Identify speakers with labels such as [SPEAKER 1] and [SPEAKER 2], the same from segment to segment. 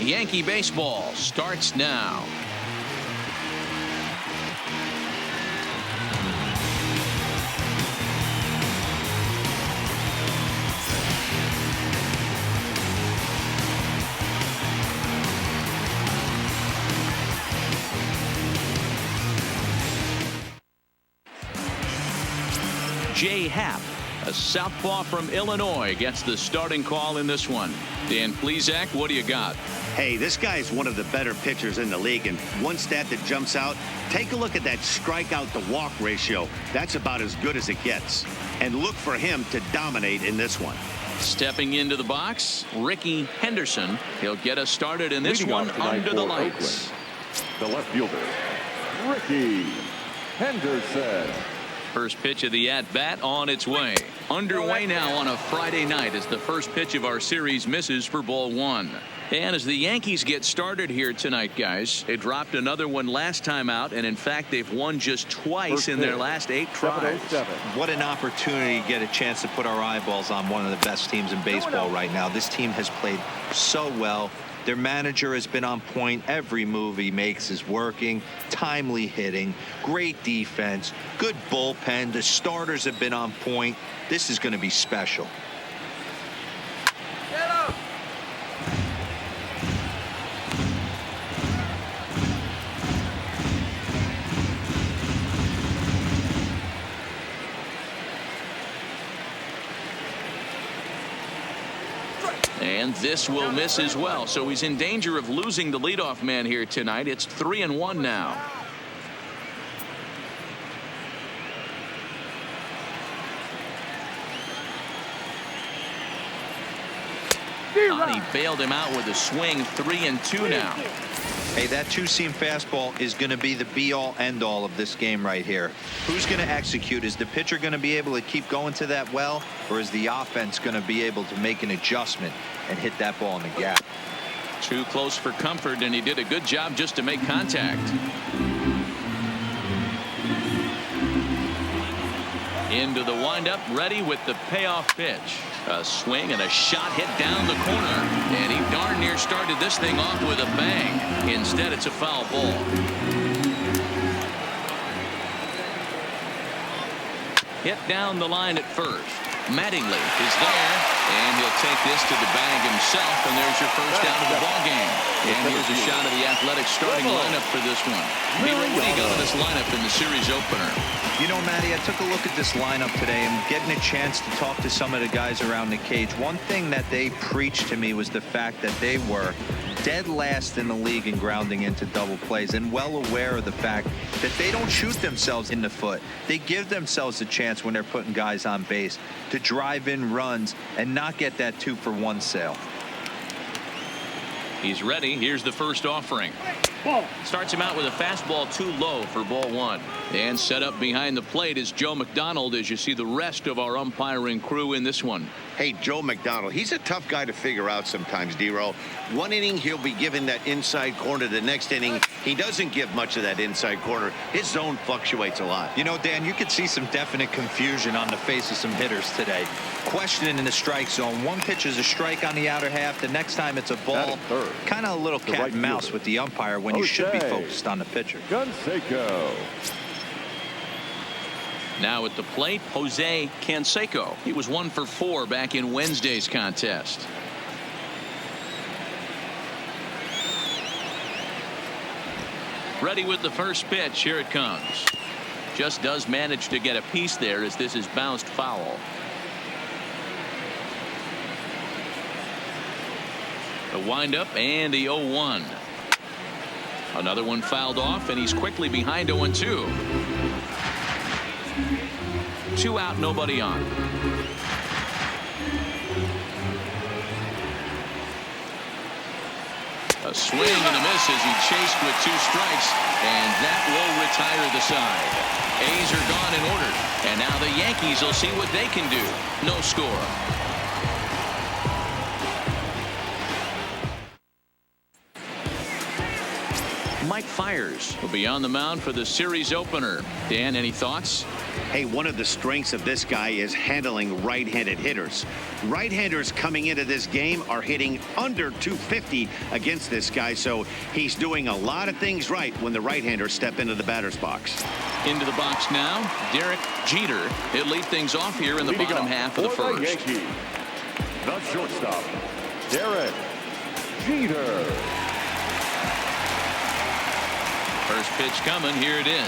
[SPEAKER 1] Yankee baseball starts now. Jay Happ, a southpaw from Illinois, gets the starting call in this one. Dan Plesac, what do you got?
[SPEAKER 2] Hey, this guy is one of the better pitchers in the league, and one stat that jumps out, take a look at that strikeout to walk ratio. That's about as good as it gets. And look for him to dominate in this one.
[SPEAKER 1] Stepping into the box, Ricky Henderson. He'll get us started in this one under the lights.
[SPEAKER 3] The left fielder, Ricky Henderson.
[SPEAKER 1] First pitch of the at-bat on its way. Underway now on a Friday night as the first pitch of our series misses for ball one. And as the Yankees get started here tonight, guys, they dropped another one last time out, and in fact they've won just twice in their last 8 tries.
[SPEAKER 4] What an opportunity to get a chance to put our eyeballs on one of the best teams in baseball right now. This team has played so well. Their manager has been on point. Every move he makes is working. Timely hitting, great defense, good bullpen. The starters have been on point. This is going to be special.
[SPEAKER 1] And this will miss as well, so he's in danger of losing the leadoff man here tonight. It's 3-1 now. He bailed him out with a swing. 3-2 now.
[SPEAKER 4] Hey, that two-seam fastball is going to be the be-all, end-all of this game right here. Who's going to execute? Is the pitcher going to be able to keep going to that well, or is the offense going to be able to make an adjustment and hit that ball in the gap?
[SPEAKER 1] Too close for comfort, and he did a good job just to make contact. Into the windup, ready with the payoff pitch. A swing and a shot hit down the corner, and he darn near started this thing off with a bang. Instead, it's a foul ball. Hit down the line at first. Mattingly is there, and he'll take this to the bag himself, and there's your first out of the ball game. And here's a shot of the Athletics starting lineup for this one. What do you got of this lineup in the series opener?
[SPEAKER 4] You know, Matty, I took a look at this lineup today and getting a chance to talk to some of the guys around the cage. One thing that they preached to me was the fact that they were dead last in the league in grounding into double plays, and well aware of the fact that they don't shoot themselves in the foot. They give themselves a chance when they're putting guys on base to drive in runs and not get that 2-for-1 sale.
[SPEAKER 1] He's ready. Here's the first offering. Starts him out with a fastball too low for ball one. And set up behind the plate is Joe McDonald as you see the rest of our umpiring crew in this one.
[SPEAKER 2] Hey, Joe McDonald, he's a tough guy to figure out sometimes, D-Row. One inning, he'll be giving that inside corner. The next inning, he doesn't give much of that inside corner. His zone fluctuates a lot.
[SPEAKER 4] You know, Dan, you could see some definite confusion on the face of some hitters today. Questioning in the strike zone. One pitch is a strike on the outer half. The next time it's a ball. Kind of a little cat and mouse with the umpire when you should be focused on the pitcher.
[SPEAKER 1] Now at the plate, Jose Canseco. He was 1 for 4 back in Wednesday's contest. Ready with the first pitch. Here it comes. Just does manage to get a piece there as this is bounced foul. The windup and the 0-1. Another one fouled off, and he's quickly behind 0-2. 2 out, nobody on. A swing and a miss as he chased with 2 strikes, and that will retire the side. A's are gone in order, and now the Yankees will see what they can do. No score. Mike Fiers will be on the mound for the series opener. Dan, any thoughts?
[SPEAKER 2] Hey, one of the strengths of this guy is handling right-handed hitters. Right-handers coming into this game are hitting under 250 against this guy, so he's doing a lot of things right when the right-handers step into the batter's box.
[SPEAKER 1] Into the box now, Derek Jeter. He'll lead things off here in the bottom half of the first.
[SPEAKER 3] Yankees, the shortstop, Derek Jeter.
[SPEAKER 1] First pitch coming. Here it is.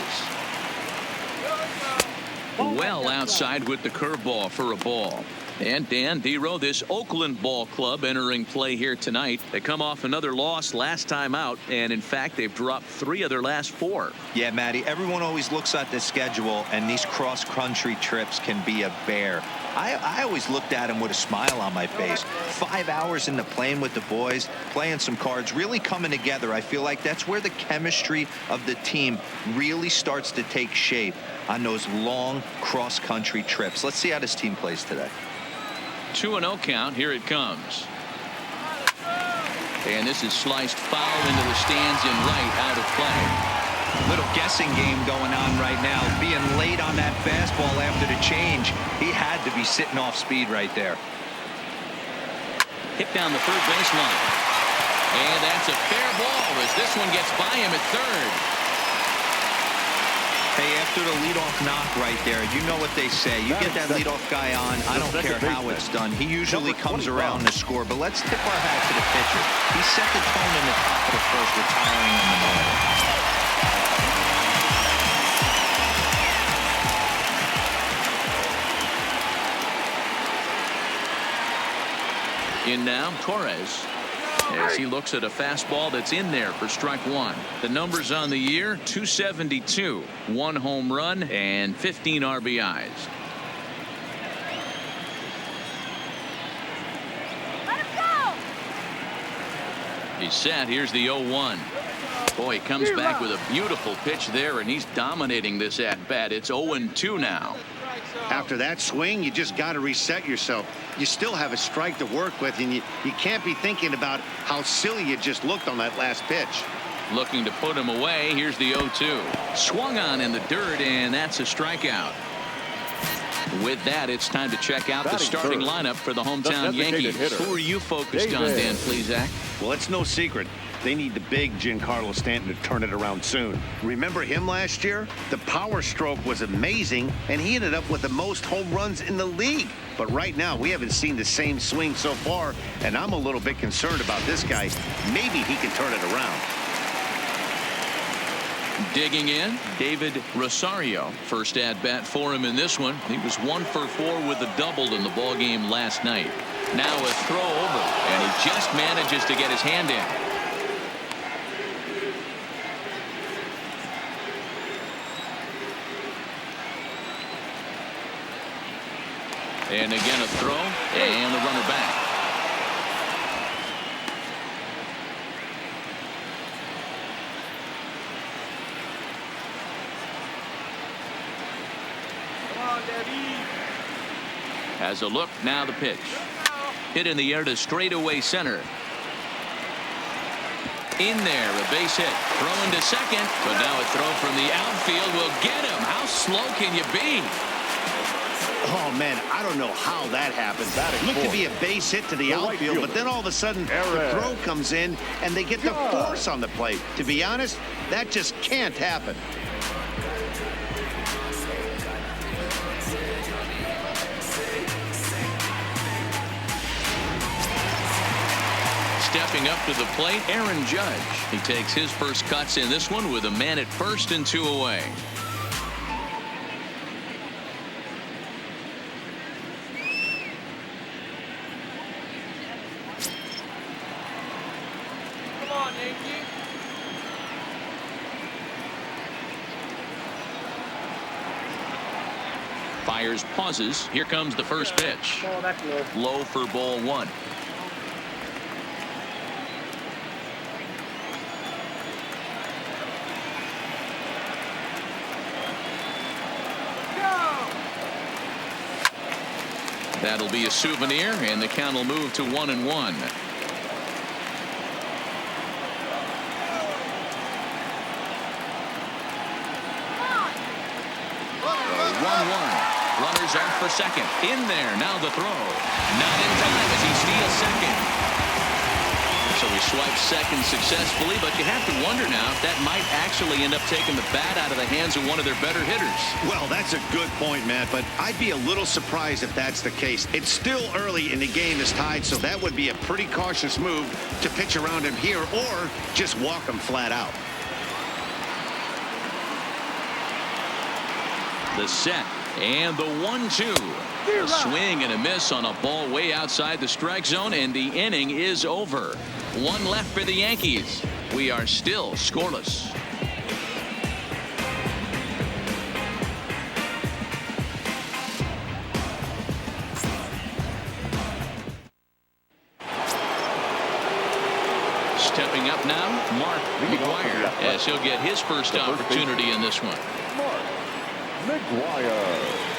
[SPEAKER 1] Well outside with the curveball for a ball. And Dan Dero, this Oakland ball club entering play here tonight. They come off another loss last time out, and in fact they've dropped 3 of their last 4.
[SPEAKER 4] Yeah, Matty, everyone always looks at the schedule, and these cross-country trips can be a bear. I always looked at him with a smile on my face. 5 hours in the plane with the boys, playing some cards, really coming together. I feel like that's where the chemistry of the team really starts to take shape on those long cross-country trips. Let's see how this team plays today.
[SPEAKER 1] 2-0 count. Here it comes. And this is sliced foul into the stands in right, out of play.
[SPEAKER 4] Little guessing game going on right now. Being late on that fastball after the change, he had to be sitting off speed right there.
[SPEAKER 1] Hit down the third baseline. And that's a fair ball as this one gets by him at third.
[SPEAKER 4] Hey, after the leadoff knock right there, you know what they say. You get that leadoff guy on, I don't care how it's done. He usually comes around to score, but let's tip our hat to the pitcher. He set the tone in the top of the first, retiring in the middle.
[SPEAKER 1] In now, Torres, as he looks at a fastball that's in there for strike 1. The numbers on the year: 272, 1 home run, and 15 RBIs.
[SPEAKER 5] Let him go!
[SPEAKER 1] He's set. Here's the 0-1. Boy, he comes back with a beautiful pitch there, and he's dominating this at-bat. It's 0-2 now.
[SPEAKER 2] After that swing, you just got to reset yourself. You still have a strike to work with, and you can't be thinking about how silly you just looked on that last pitch.
[SPEAKER 1] Looking to put him away. Here's the 0-2. Swung on in the dirt, and that's a strikeout. With that, it's time to check out the starting lineup for the hometown Yankees. Who are you focused on, Dan Plesac?
[SPEAKER 2] Well, it's no secret. They need the big Giancarlo Stanton to turn it around soon. Remember him last year? The power stroke was amazing, and he ended up with the most home runs in the league. But right now, we haven't seen the same swing so far, and I'm a little bit concerned about this guy. Maybe he can turn it around.
[SPEAKER 1] Digging in, David Rosario. First at bat for him in this one. He was 1 for 4 with a double in the ball game last night. Now a throw over, and he just manages to get his hand in. And again a throw, and the runner back. Has a look, now the pitch. Hit in the air to straightaway center. In there, a base hit. Throw into second, but now a throw from the outfield will get him. How slow can you be?
[SPEAKER 2] Oh, man, I don't know how that happened. Looked to be a base hit to the outfield, but then all of a sudden the throw comes in and they get the force on the plate. To be honest, that just can't happen.
[SPEAKER 1] Stepping up to the plate, Aaron Judge. He takes his first cuts in this one with a man at first and 2 away. Fiers pauses. Here comes the first pitch.
[SPEAKER 5] Oh, that's low.
[SPEAKER 1] Low for ball 1. That'll be a souvenir, and the count will move to 1-1. for second. In there. Now the throw. Not in time as he steals second. So he swipes second successfully, but you have to wonder now if that might actually end up taking the bat out of the hands of one of their better hitters.
[SPEAKER 2] Well, that's a good point, Matt, but I'd be a little surprised if that's the case. It's still early in the game is tied, so that would be a pretty cautious move to pitch around him here or just walk him flat out.
[SPEAKER 1] The set and the 1-2. A swing and a miss on a ball way outside the strike zone, and the inning is over. One left for the Yankees. We are still scoreless. Stepping up now, Mark McGwire, as he'll get his first opportunity in this one.
[SPEAKER 3] Mark McGwire.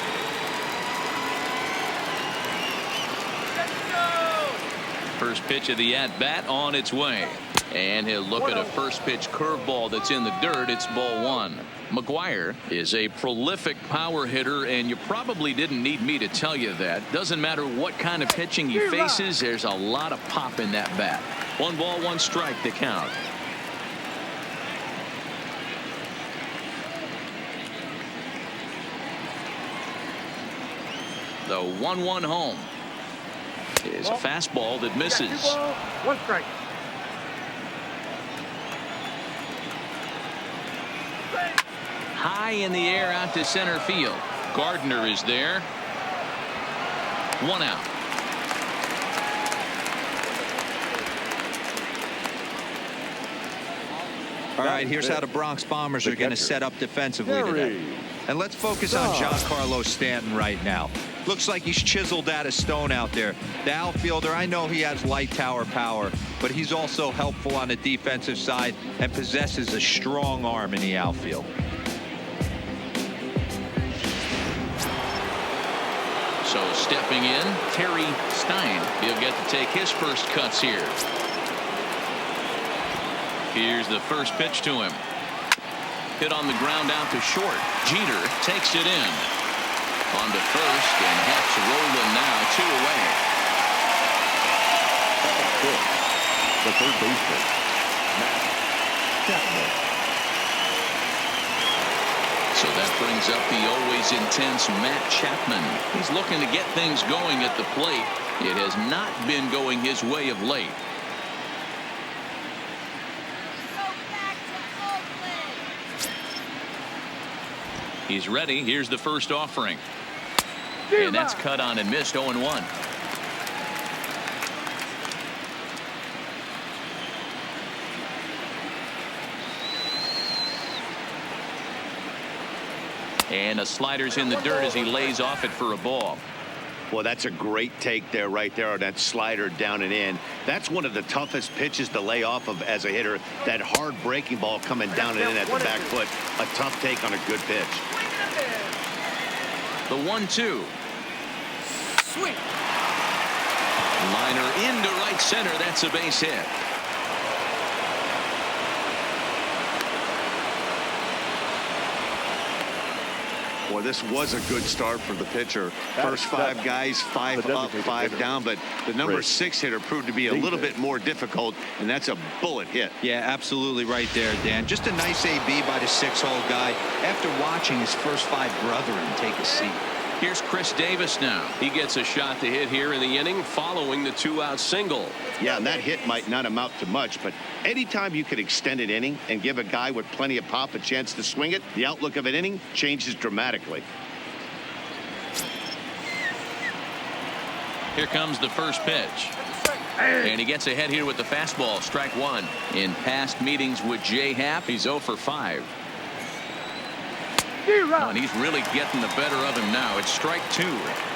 [SPEAKER 1] First pitch of the at-bat on its way. And he'll look at a first pitch curveball that's in the dirt. It's ball one. McGwire is a prolific power hitter, and you probably didn't need me to tell you that. Doesn't matter what kind of pitching he faces, there's a lot of pop in that bat. 1 ball, 1 strike to count. The 1-1 home is a fastball that misses.
[SPEAKER 5] 1 strike.
[SPEAKER 1] High in the air out to center field. Gardner is there. 1 out.
[SPEAKER 4] All right, here's how the Bronx Bombers are going to set up defensively today. And let's focus on Giancarlo Stanton right now. Looks like he's chiseled out of stone out there. The outfielder, I know he has light tower power, but he's also helpful on the defensive side and possesses a strong arm in the outfield.
[SPEAKER 1] So stepping in, Terry Stein. He'll get to take his first cuts here. Here's the first pitch to him. Hit on the ground out to short. Jeter takes it in. On to first and helps Roland now 2 away.
[SPEAKER 3] The third baseman, Matt Chapman.
[SPEAKER 1] So that brings up the always intense Matt Chapman. He's looking to get things going at the plate. It has not been going his way of late. He's ready. Here's the first offering. And that's cut on and missed. 0-1. And a slider's in the dirt as he lays off it for a ball.
[SPEAKER 2] Well, that's a great take there, right there on that slider down and in. That's one of the toughest pitches to lay off of as a hitter. That hard breaking ball coming down and in at the back foot. A tough take on a good pitch.
[SPEAKER 1] The 1-2. Swing. Liner into right center. That's a base hit.
[SPEAKER 2] Boy, this was a good start for the pitcher. First 5 guys, 5 up, 5 down, but the number 6 hitter proved to be a little bit more difficult, and that's a bullet hit.
[SPEAKER 4] Yeah, absolutely right there, Dan. Just a nice AB by the 6-hole guy after watching his first 5 brethren take a seat.
[SPEAKER 1] Here's Chris Davis now. He gets a shot to hit here in the inning following the 2-out single.
[SPEAKER 2] Yeah, and that hit might not amount to much, but anytime you could extend an inning and give a guy with plenty of pop a chance to swing it, the outlook of an inning changes dramatically.
[SPEAKER 1] Here comes the first pitch. And he gets ahead here with the fastball. Strike 1. In past meetings with Jay Happ, he's 0 for 5. Oh, and he's really getting the better of him now. It's strike 2.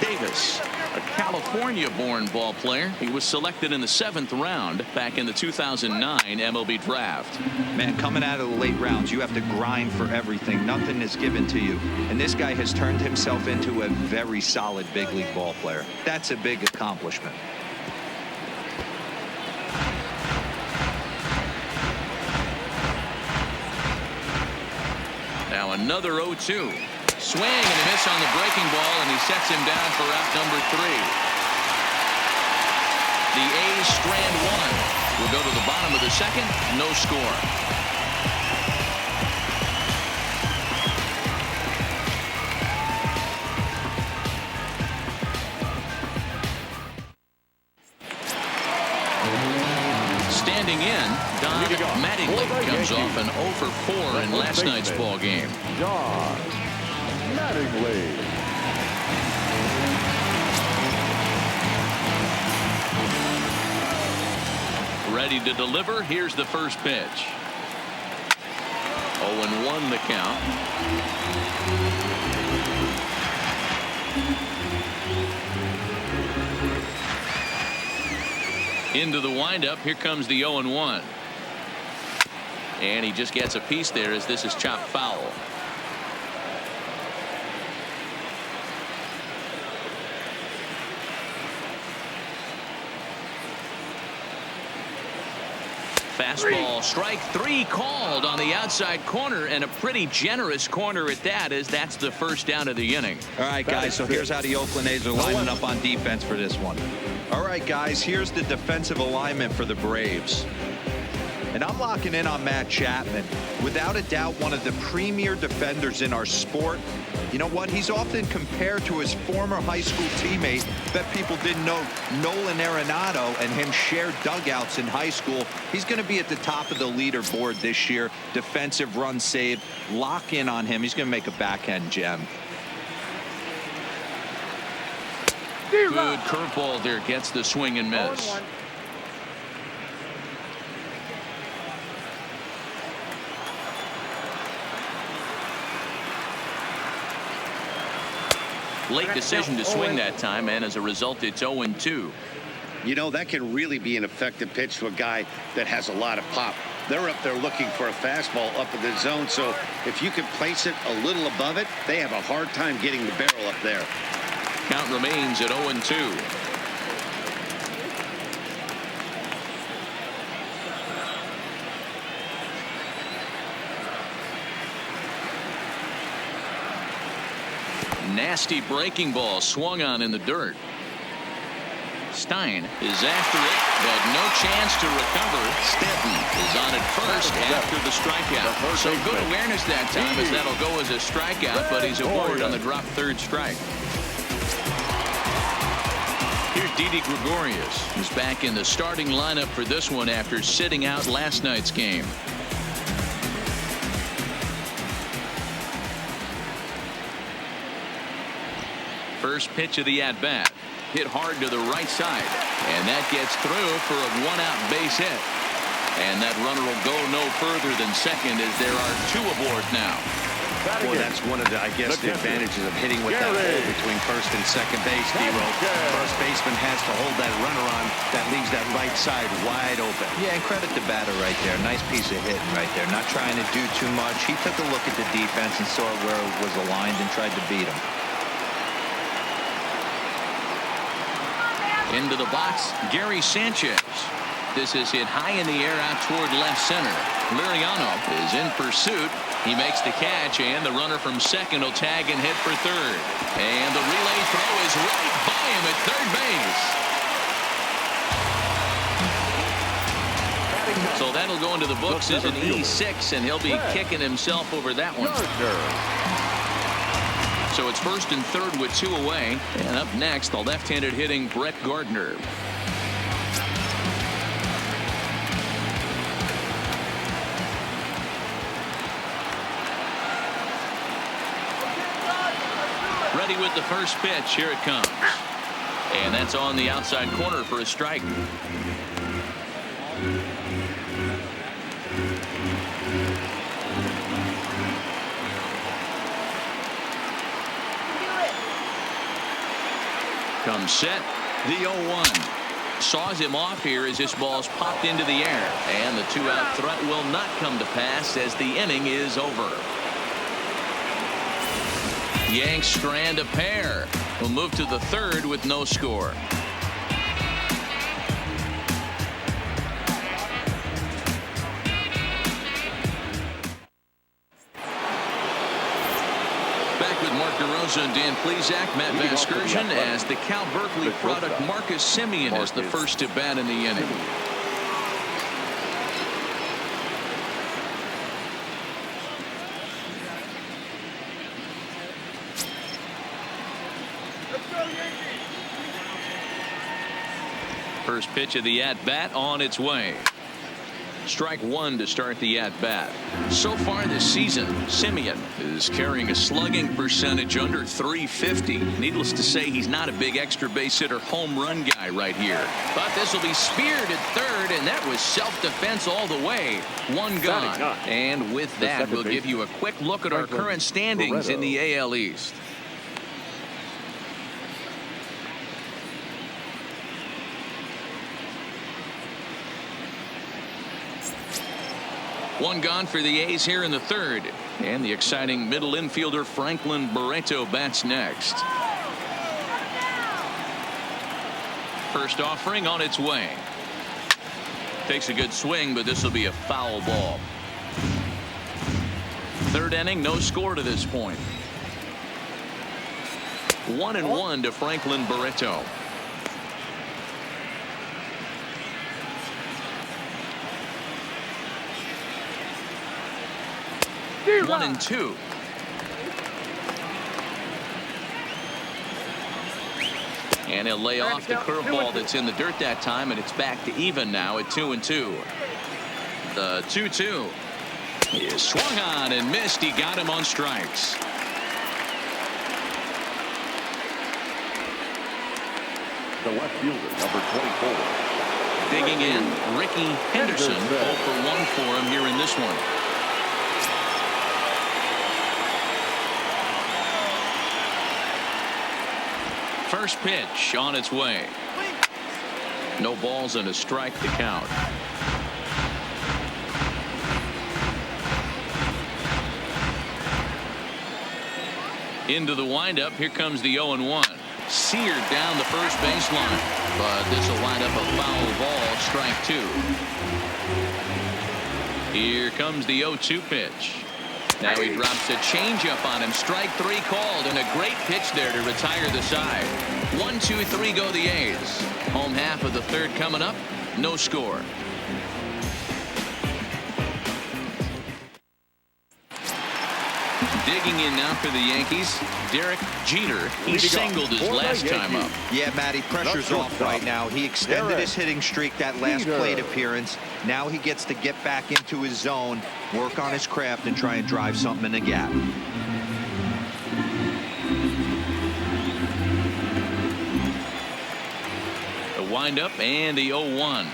[SPEAKER 1] Davis, a California-born ball player. He was selected in the 7th round back in the 2009 MLB draft.
[SPEAKER 4] Man, coming out of the late rounds, you have to grind for everything. Nothing is given to you. And this guy has turned himself into a very solid big league ball player. That's a big accomplishment. Now another 0-2.
[SPEAKER 1] Swing and a miss on the breaking ball, and he sets him down for out number 3. The A's strand one. We'll go to the bottom of the second. No score. Standing in, Don Mattingly comes off an 0 for 4 in last night's ball game.
[SPEAKER 3] Don Mattingly.
[SPEAKER 1] Ready to deliver. Here's the first pitch. 0-1 the count. Into the windup. Here comes the 0-1. And he just gets a piece there as this is chopped foul. Fastball, strike 3 called on the outside corner, and a pretty generous corner at that, as that's the first down of the inning.
[SPEAKER 4] All right, guys, so here's how the Oakland A's are lining up on defense for this one. All right, guys, here's the defensive alignment for the Braves. And I'm locking in on Matt Chapman. Without a doubt, one of the premier defenders in our sport. You know what? He's often compared to his former high school teammate. Bet people didn't know Nolan Arenado and him shared dugouts in high school. He's going to be at the top of the leaderboard this year. Defensive run saved. Lock in on him. He's going to make a backhand gem.
[SPEAKER 1] Good curveball there. Gets the swing and miss. Late decision to swing that time, and as a result, it's 0-2.
[SPEAKER 2] You know, that can really be an effective pitch to a guy that has a lot of pop. They're up there looking for a fastball up in the zone, so if you can place it a little above it, they have a hard time getting the barrel up there.
[SPEAKER 1] Count remains at 0-2. Nasty breaking ball swung on in the dirt. Stein is after it, but no chance to recover. Stanton is on at first after the strikeout. So good awareness that time, as that'll go as a strikeout, but he's aboard on the drop third strike. Here's Didi Gregorius, who's back in the starting lineup for this one after sitting out last night's game. First pitch of the at-bat. Hit hard to the right side, and that gets through for a one-out base hit. And that runner will go no further than second, as there are 2 aboard now.
[SPEAKER 2] Boy, that's one of the, I guess, the advantages of hitting with that hole between first and second base, D-Row. First baseman has to hold that runner on. That leaves that right side wide open.
[SPEAKER 4] Yeah, and credit the batter right there. Nice piece of hitting right there. Not trying to do too much. He took a look at the defense and saw where it was aligned and tried to beat him.
[SPEAKER 1] Into the box, Gary Sanchez. This is hit high in the air out toward left center. Liriano is in pursuit. He makes the catch, and the runner from second will tag and hit for third. And the relay throw is right by him at third base. So that'll go into the books as an E6, and he'll be kicking himself over that one. So it's first and third with 2 away. And up next, the left-handed hitting Brett Gardner. Ready with the first pitch. Here it comes. And that's on the outside corner for a strike. Comes set. The 0-1. Saws him off here as this ball's popped into the air. And the 2-out threat will not come to pass as the inning is over. Yanks strand a pair. We'll move to the third with no score. Back with more thousand Dan Plesac, Matt Vasgersian, as the Cal Berkeley product Marcus Semien is the first to bat in the inning. First pitch of the at-bat on its way. Strike one to start the at-bat. So far this season, Semien is carrying a slugging percentage under .350. Needless to say, he's not a big extra base hitter home run guy right here. But this will be speared at third, and that was self-defense all the way. One gone. And with that, we'll give you a quick look at our current standings in the AL East. One gone for the A's here in the third. And the exciting middle infielder Franklin Barreto bats next. First offering on its way. Takes a good swing, but this will be a foul ball. Third inning, no score to this point. 1-1 to Franklin Barreto. 1-2. And he'll lay off the curveball that's in the dirt that time, and it's back to even now at 2-2. The 2-2 is swung on and missed. He got him on strikes.
[SPEAKER 3] The left fielder, number 24.
[SPEAKER 1] Digging in, Ricky Henderson. 0 for 1 for him here in this one. First pitch on its way. No balls and a strike to count. Into the windup. Here comes the 0-1. Seared down the first baseline, but this will wind up a foul ball. Strike two. Here comes the 0-2 pitch. Now he drops a changeup on him. Strike three called, and a great pitch there to retire the side. 1-2-3 go the A's. Home half of the third coming up. No score. Digging in now for the Yankees, Derek Jeter. He singled his last time up.
[SPEAKER 4] Yeah, Matty, pressure's off right now. He extended his hitting streak that last plate appearance. Now he gets to get back into his zone, work on his craft, and try and drive something in the gap.
[SPEAKER 1] The windup and the 0-1.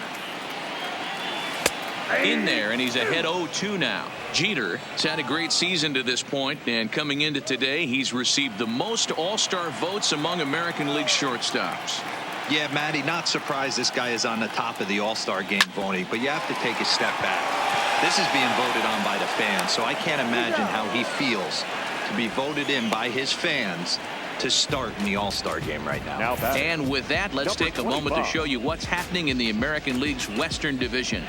[SPEAKER 1] In there, and he's ahead 0-2 now. Jeter has had a great season to this point, and coming into today, he's received the most all-star votes among American League shortstops.
[SPEAKER 4] Yeah, Matty, not surprised this guy is on the top of the all-star game voting, but you have to take a step back. This is being voted on by the fans, so I can't imagine how he feels to be voted in by his fans to start in the all-star game right now.
[SPEAKER 1] And with that, let's take a moment to show you what's happening in the American League's Western Division.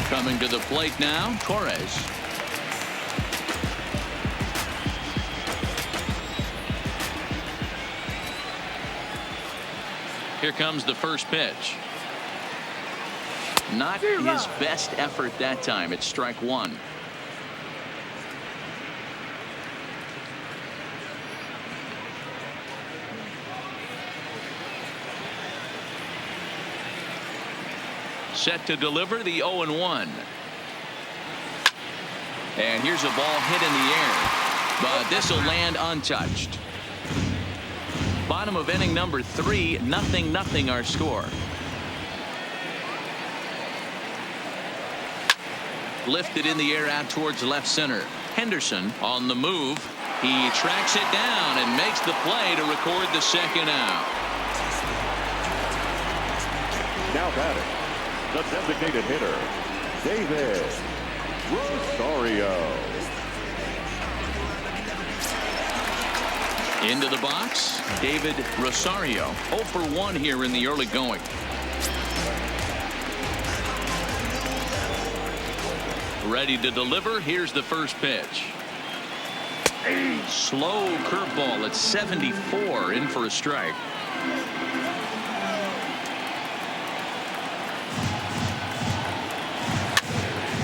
[SPEAKER 1] Coming to the plate now, Torres. Here comes the first pitch. Not his best effort that time. It's strike one. Set to deliver the 0-1. And here's a ball hit in the air, but this will land untouched. Bottom of inning number 3, 0-0 our score. Lifted in the air out towards left center. Henderson on the move. He tracks it down and makes the play to record the second out.
[SPEAKER 3] Now batting, the designated hitter, David Rosario.
[SPEAKER 1] Into the box, David Rosario. 0 for 1 here in the early going. Ready to deliver. Here's the first pitch. Slow curveball at 74, in for a strike.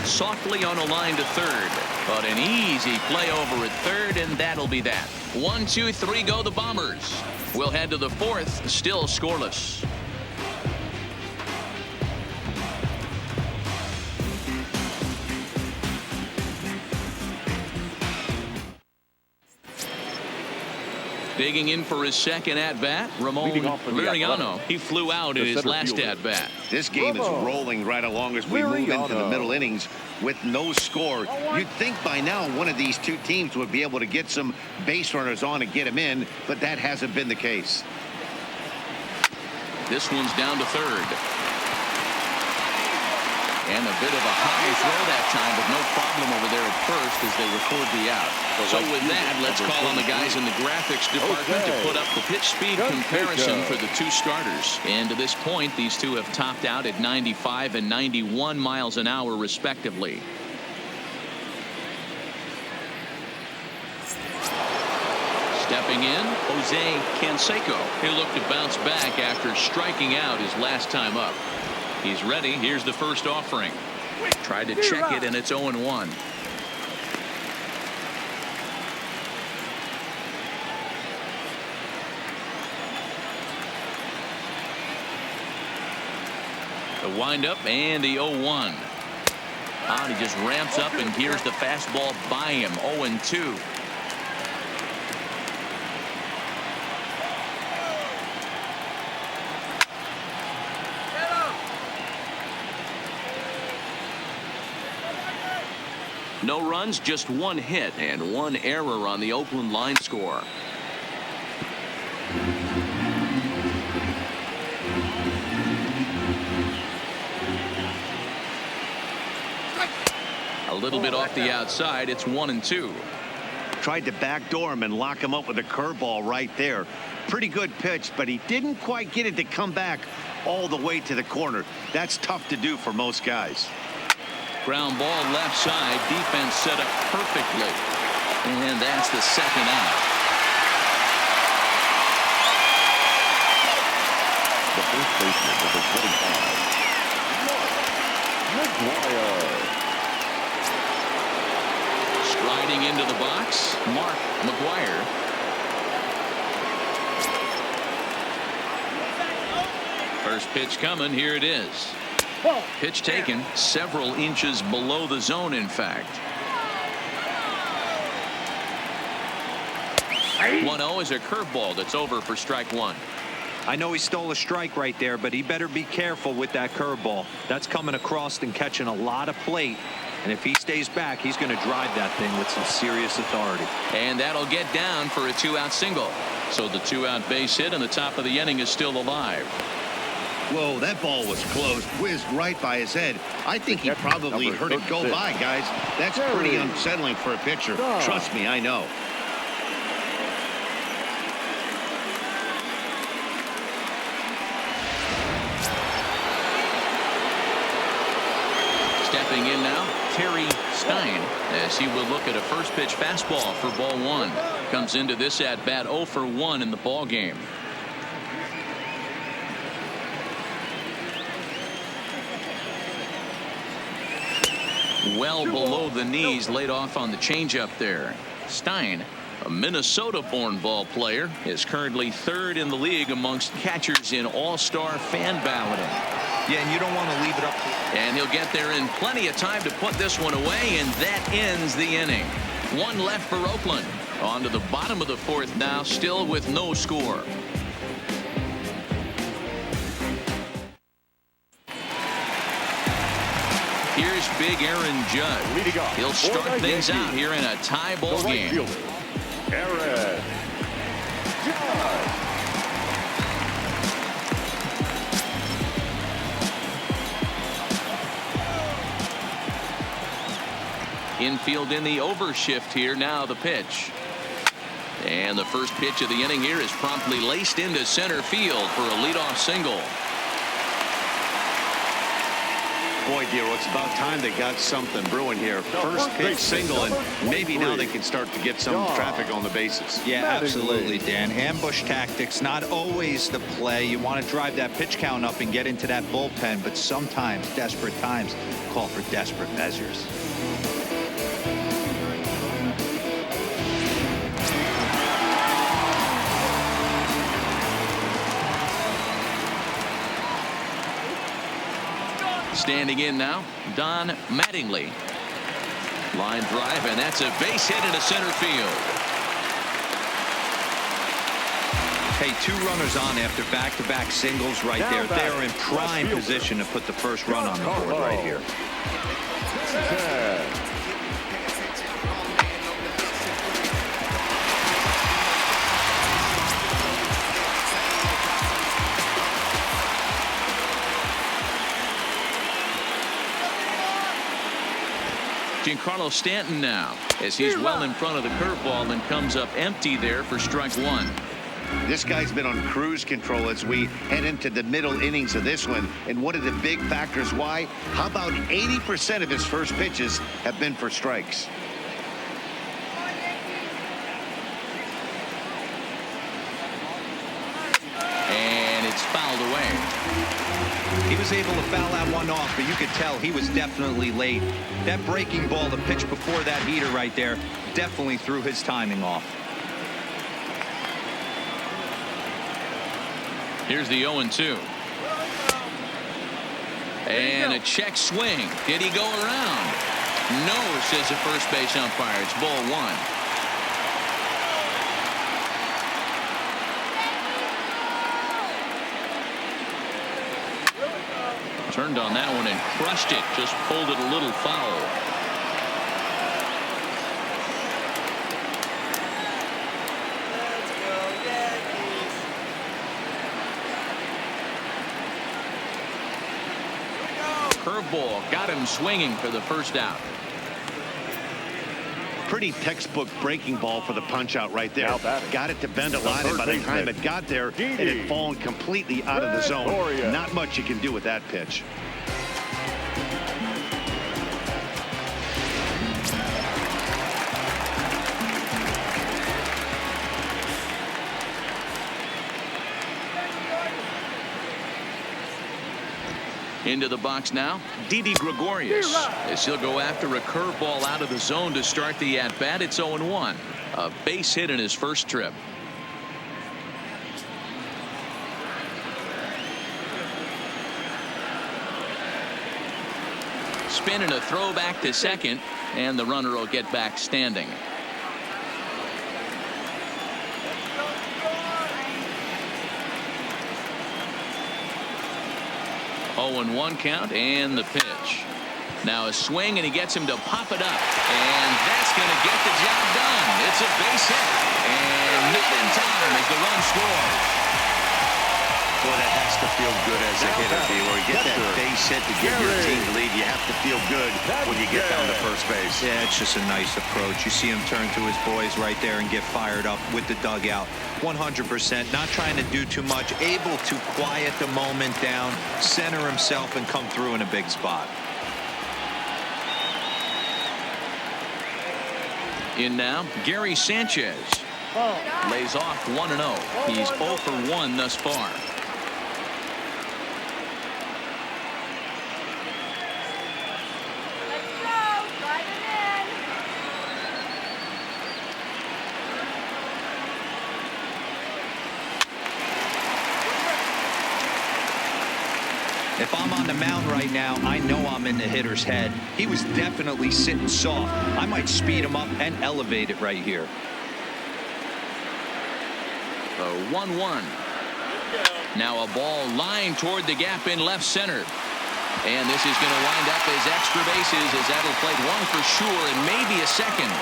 [SPEAKER 1] Softly on a line to third, but an easy play over at third, and that'll be that. 1, 2, 3 go the Bombers. We'll head to the fourth, still scoreless. Digging in for his second at-bat, Ramon Liriano. He flew out in his last at-bat.
[SPEAKER 2] This game is rolling right along as we move into the middle innings with no score. You'd think by now one of these two teams would be able to get some base runners on and get them in, but that hasn't been the case.
[SPEAKER 1] This one's down to third. And a bit of a high throw that time, but no problem over there at first as they record the out. So with that, let's call on the guys in the graphics department to put up the pitch speed comparison for the two starters. And to this point, these two have topped out at 95 and 91 miles an hour respectively. Stepping in, Jose Canseco. He'll look to bounce back after striking out his last time up. He's ready. Here's the first offering. Tried to check it, and it's 0-1. The windup and the 0-1. He just ramps up, and here's the fastball by him. 0-2. No runs, just one hit and one error on the Oakland line score. A little bit off the outside. It's 1-2.
[SPEAKER 2] Tried to backdoor him and lock him up with a curveball right there. Pretty good pitch, but he didn't quite get it to come back all the way to the corner. That's tough to do for most guys.
[SPEAKER 1] Ground ball left side. Defense set up perfectly. And that's the second out.
[SPEAKER 3] The first baseman, number 25, NYY.
[SPEAKER 1] Striding into the box, Mark McGuire. First pitch coming. Here it is. Pitch taken several inches below the zone, in fact. 1-0 is a curveball that's over for strike one.
[SPEAKER 4] I know he stole a strike right there, but he better be careful with that curveball. That's coming across and catching a lot of plate. And if he stays back, he's going to drive that thing with some serious authority.
[SPEAKER 1] And that'll get down for a two-out single. So the two-out base hit, and the top of the inning is still alive.
[SPEAKER 2] Whoa, that ball was close, whizzed right by his head. I think he probably heard it go by, guys. That's pretty unsettling for a pitcher. Trust me, I know.
[SPEAKER 1] Stepping in now, Terry Stein, as he will look at a first pitch fastball for ball one. Comes into this at bat 0 for 1 in the ball game. Well below the knees, laid off on the changeup there. Stein, a Minnesota-born ball player, is currently third in the league amongst catchers in all-star fan balloting.
[SPEAKER 4] Yeah, and you don't want to leave it up.
[SPEAKER 1] And he'll get there in plenty of time to put this one away, and that ends the inning. One left for Oakland. On to the bottom of the fourth now, still with no score. Here's big Aaron Judge. He'll start things out here in a tie ball game.
[SPEAKER 3] Aaron Judge.
[SPEAKER 1] Infield in the overshift here. Now the pitch. And the first pitch of the inning here is promptly laced into center field for a leadoff single.
[SPEAKER 2] Boy, Dero, it's about time they got something brewing here. First pitch single, and maybe now they can start to get some traffic on the bases.
[SPEAKER 4] Yeah, absolutely, Dan. Ambush tactics, not always the play. You want to drive that pitch count up and get into that bullpen, but sometimes desperate times call for desperate measures.
[SPEAKER 1] Standing in now, Don Mattingly. Line drive, and that's a base hit into center field.
[SPEAKER 4] Hey, 2 runners on after back-to-back singles right there. They're in prime position to put the first run on the board right here.
[SPEAKER 1] Giancarlo Stanton now, as he's well in front of the curveball and comes up empty there for strike 1.
[SPEAKER 2] This guy's been on cruise control as we head into the middle innings of this one. And one of the big factors why, how about 80% of his first pitches have been for strikes?
[SPEAKER 1] And it's fouled away.
[SPEAKER 4] He was able to foul that one off, but you could tell he was definitely late. That breaking ball, the pitch before that heater right there, definitely threw his timing off.
[SPEAKER 1] Here's the 0-2. And a check swing. Did he go around? No, says the first base umpire. It's ball 1. Turned on that one and crushed it. Just pulled it a little foul. Curveball got him swinging for the first out.
[SPEAKER 2] Pretty textbook breaking ball for the punch out right there. Got it to bend a line, and by the time it got there, it had fallen completely out of the zone. Not much you can do with that pitch.
[SPEAKER 1] Into the box now, Didi Gregorius, as he'll go after a curveball out of the zone to start the at-bat. It's 0-1. A base hit in his first trip. Spin and a throw back to second, and the runner will get back standing. 0-1 count, and the pitch. Now a swing, and he gets him to pop it up, and that's going to get the job done. It's a base hit, and not in time as the run scores.
[SPEAKER 2] Boy, that has to feel good as a hitter, where you get that base hit to give your team the lead. You have to feel good when you get down to first base.
[SPEAKER 4] Yeah, it's just a nice approach. You see him turn to his boys right there and get fired up with the dugout. 100%, not trying to do too much, able to quiet the moment down, center himself, and come through in a big spot.
[SPEAKER 1] In now, Gary Sanchez. Lays off 1-0. He's 0 for 1 thus far.
[SPEAKER 4] If I'm on the mound right now, I know I'm in the hitter's head. He was definitely sitting soft. I might speed him up and elevate it right here.
[SPEAKER 1] The 1-1. Now a ball lined toward the gap in left center. And this is going to wind up as extra bases, as that'll play 1 for sure and maybe a second.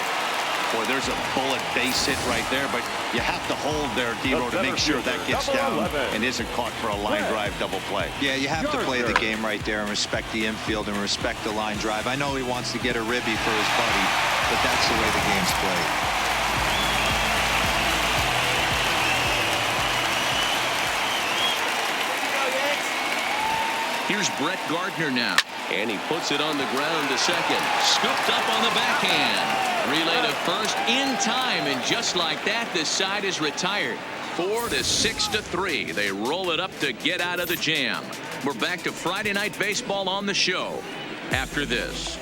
[SPEAKER 2] Boy, there's a bullet base hit right there, but you have to hold there, Dero, to make sure that gets down and isn't caught for a line drive double play.
[SPEAKER 4] Yeah, you have to play the game right there and respect the infield and respect the line drive. I know he wants to get a ribby for his buddy, but that's the way the game's played.
[SPEAKER 1] Here's Brett Gardner now. And he puts it on the ground to second. Scooped up on the backhand. Relay to first in time. And just like that, this side is retired. 4 to 6 to 3. They roll it up to get out of the jam. We're back to Friday Night Baseball on the show after this.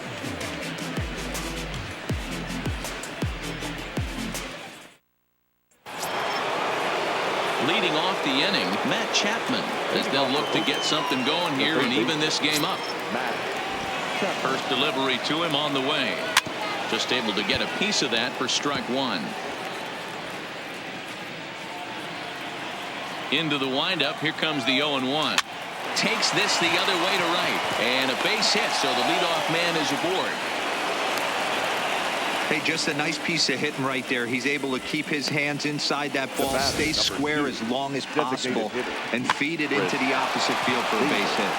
[SPEAKER 1] Leading off the inning, Matt Chapman, as they'll look to get something going here and even this game up. First delivery to him on the way. Just able to get a piece of that for strike one. Into the windup. Here comes the 0-1. Takes this the other way to right. And a base hit, so the leadoff man is aboard.
[SPEAKER 4] Hey, just a nice piece of hitting right there. He's able to keep his hands inside that ball, stay square as long as possible, and feed it into the opposite field for a base hit.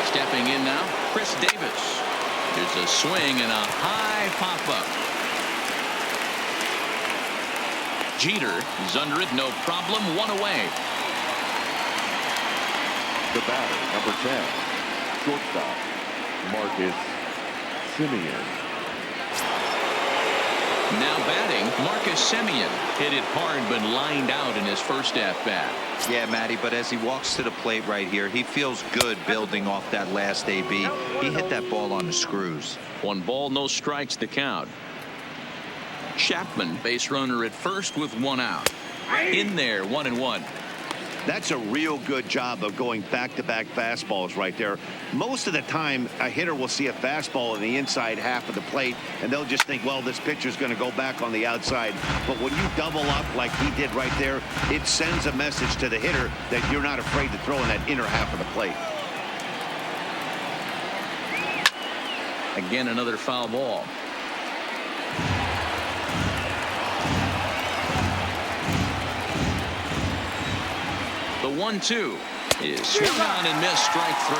[SPEAKER 1] Stepping in now, Chris Davis. There's a swing and a high pop-up. Jeter is under it, no problem, one away.
[SPEAKER 3] The batter, number 10, shortstop, Marcus Semien.
[SPEAKER 1] Now batting, Marcus Semien. Hit it hard but lined out in his first at-bat.
[SPEAKER 4] Yeah, Matty, but as he walks to the plate right here, he feels good building off that last AB. He hit that ball on the screws.
[SPEAKER 1] 1 ball, no strikes, the count. Chapman, base runner at first with 1 out. In there, 1-1.
[SPEAKER 2] That's a real good job of going back-to-back fastballs right there. Most of the time, a hitter will see a fastball in the inside half of the plate, and they'll just think, well, this pitcher's going to go back on the outside. But when you double up like he did right there, it sends a message to the hitter that you're not afraid to throw in that inner half of the plate.
[SPEAKER 1] Again, another foul ball. The 1-2 is swung on and missed, strike 3.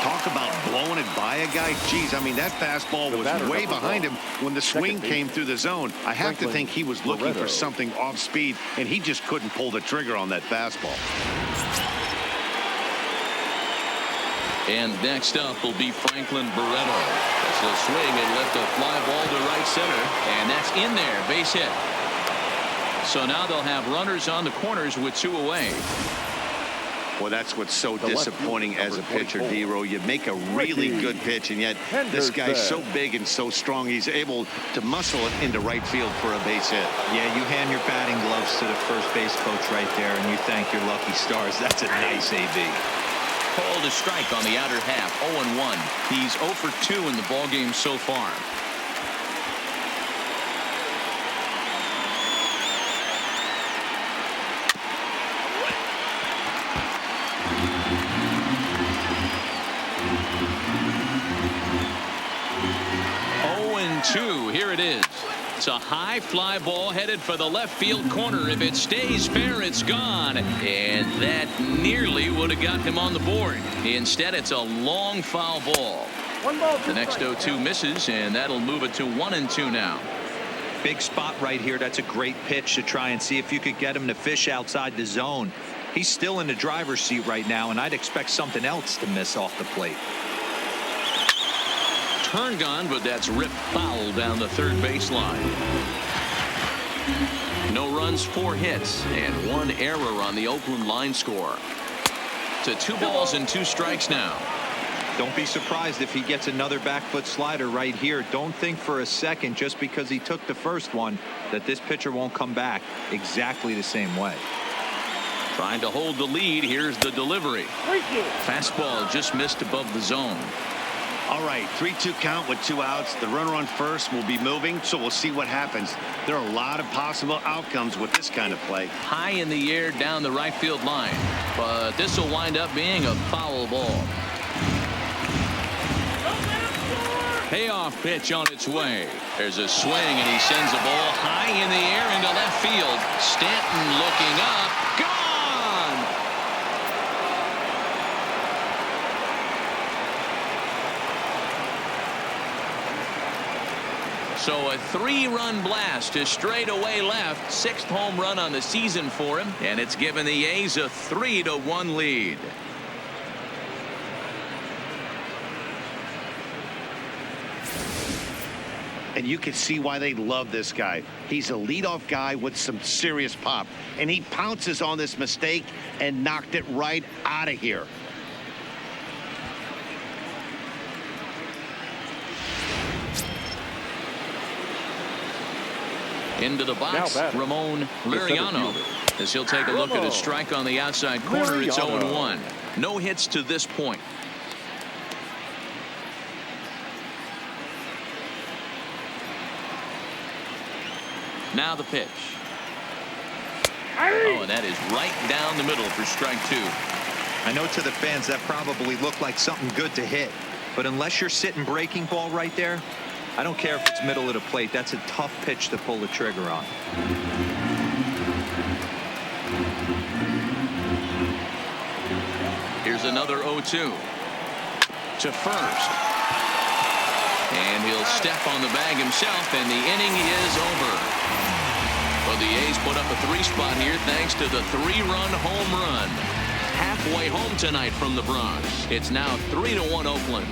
[SPEAKER 2] Talk about blowing it by a guy. Geez, I mean, that fastball was way behind him when the swing came through the zone. I have to think he was looking for something off speed, and he just couldn't pull the trigger on that fastball.
[SPEAKER 1] And next up will be Franklin Barreto. That's a swing and left a fly ball to right center, and that's in there, base hit. So now they'll have runners on the corners with 2 away.
[SPEAKER 2] Well, that's what's so disappointing as a pitcher, D-Row. You make a really good pitch, and yet this guy's so big and so strong, he's able to muscle it into right field for a base hit.
[SPEAKER 4] Yeah, you hand your batting gloves to the first base coach right there, and you thank your lucky stars. That's a nice AB.
[SPEAKER 1] Called a strike on the outer half, 0-1. He's 0 for 2 in the ballgame so far. Here it is. It's a high fly ball headed for the left field corner. If it stays fair, it's gone. And that nearly would have got him on the board. Instead, it's a long foul ball. The next 0-2 misses, and that'll move it to 1-2 now.
[SPEAKER 4] Big spot right here. That's a great pitch to try and see if you could get him to fish outside the zone. He's still in the driver's seat right now, and I'd expect something else to miss off the plate.
[SPEAKER 1] Turn gone, but that's ripped foul down the third baseline. No runs, 4 hits, and 1 error on the Oakland line score. To 2 balls and 2 strikes now.
[SPEAKER 4] Don't be surprised if he gets another back foot slider right here. Don't think for a second, just because he took the first one, that this pitcher won't come back exactly the same way.
[SPEAKER 1] Trying to hold the lead. Here's the delivery. Fastball just missed above the zone.
[SPEAKER 2] All right, 3-2 count with 2 outs. The runner on first will be moving, so we'll see what happens. There are a lot of possible outcomes with this kind of play.
[SPEAKER 1] High in the air down the right field line, but this will wind up being a foul ball. Payoff pitch on its way. There's a swing, and he sends a ball high in the air into left field. Stanton looking up. Gone! So a 3-run blast to straightaway left. 6th home run on the season for him, and it's given the A's a 3-1 lead.
[SPEAKER 2] And you can see why they love this guy. He's a leadoff guy with some serious pop, and he pounces on this mistake and knocked it right out of here.
[SPEAKER 1] Into the box, Ramon Liriano, as he'll take a look at a strike on the outside corner. It's 0-1. No hits to this point. Now the pitch. Oh, and that is right down the middle for strike 2.
[SPEAKER 4] I know to the fans that probably looked like something good to hit, but unless you're sitting breaking ball right there, I don't care if it's middle of the plate. That's a tough pitch to pull the trigger on.
[SPEAKER 1] Here's another 0-2 to first, and he'll step on the bag himself, and the inning is over. Well, the A's put up a 3-spot here thanks to the 3-run home run. Halfway home tonight from the Bronx. It's now 3-1 Oakland.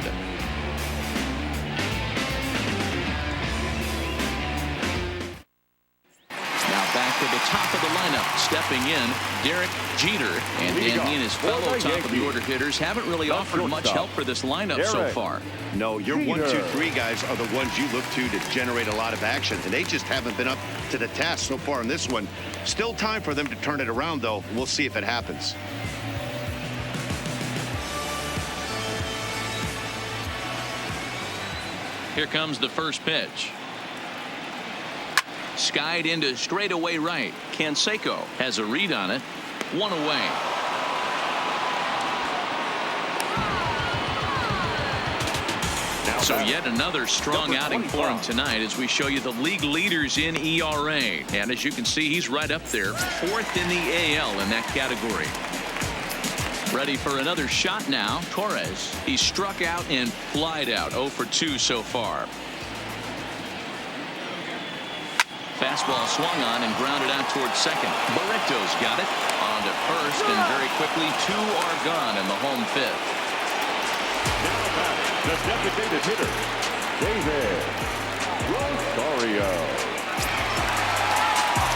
[SPEAKER 1] Now back to the top of the lineup. Stepping in, Derek Jeter. And he and his fellow top of the order hitters haven't really offered much help for this lineup so far.
[SPEAKER 2] No, your 1, 2, 3 guys are the ones you look to generate a lot of action, and they just haven't been up to the task so far in this one. Still time for them to turn it around, though. We'll see if it happens.
[SPEAKER 1] Here comes the first pitch. Skied into straightaway right. Canseco has a read on it. 1 away. So yet another strong outing for him tonight as we show you the league leaders in ERA. And as you can see, he's right up there, 4th in the AL in that category. Ready for another shot now. Torres. He struck out and flied out. 0 for 2 so far. Fastball swung on and grounded out towards second. Barreto's got it. On to first, and very quickly 2 are gone in the home 5th.
[SPEAKER 3] The designated hitter, David Rosario.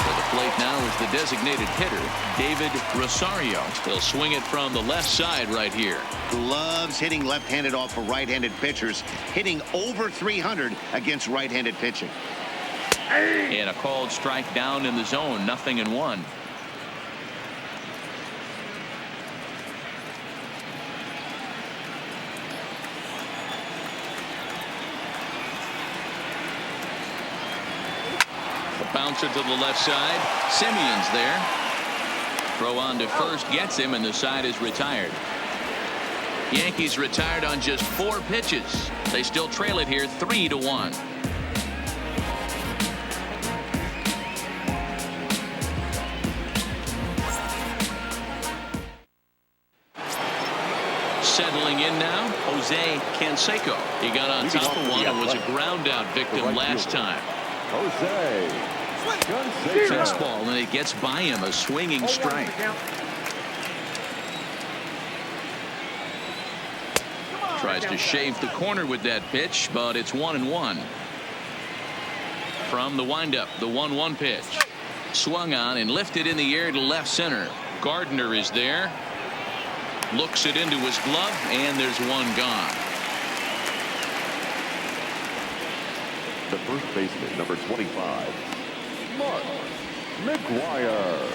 [SPEAKER 1] To the plate now is the designated hitter, David Rosario. He'll swing it from the left side right here.
[SPEAKER 2] Loves hitting left-handed off of right-handed pitchers, hitting over 300 against right-handed pitching.
[SPEAKER 1] And a called strike down in the zone, 0-1. Bouncer to the left side. Simeon's there. Throw on to first gets him, and the side is retired. Yankees retired on just 4 pitches. They still trail it here 3-1. Settling in now, Jose Canseco. He got on top of one and was a ground out victim last time.
[SPEAKER 3] Jose
[SPEAKER 1] Fastball, and it gets by him, a swinging strike. Tries to shave the corner with that pitch, but it's 1-1. From the windup, the 1-1 pitch. Swung on and lifted in the air to left center. Gardner is there. Looks it into his glove, and there's 1 gone.
[SPEAKER 3] The first baseman, number 25, Mark McGuire.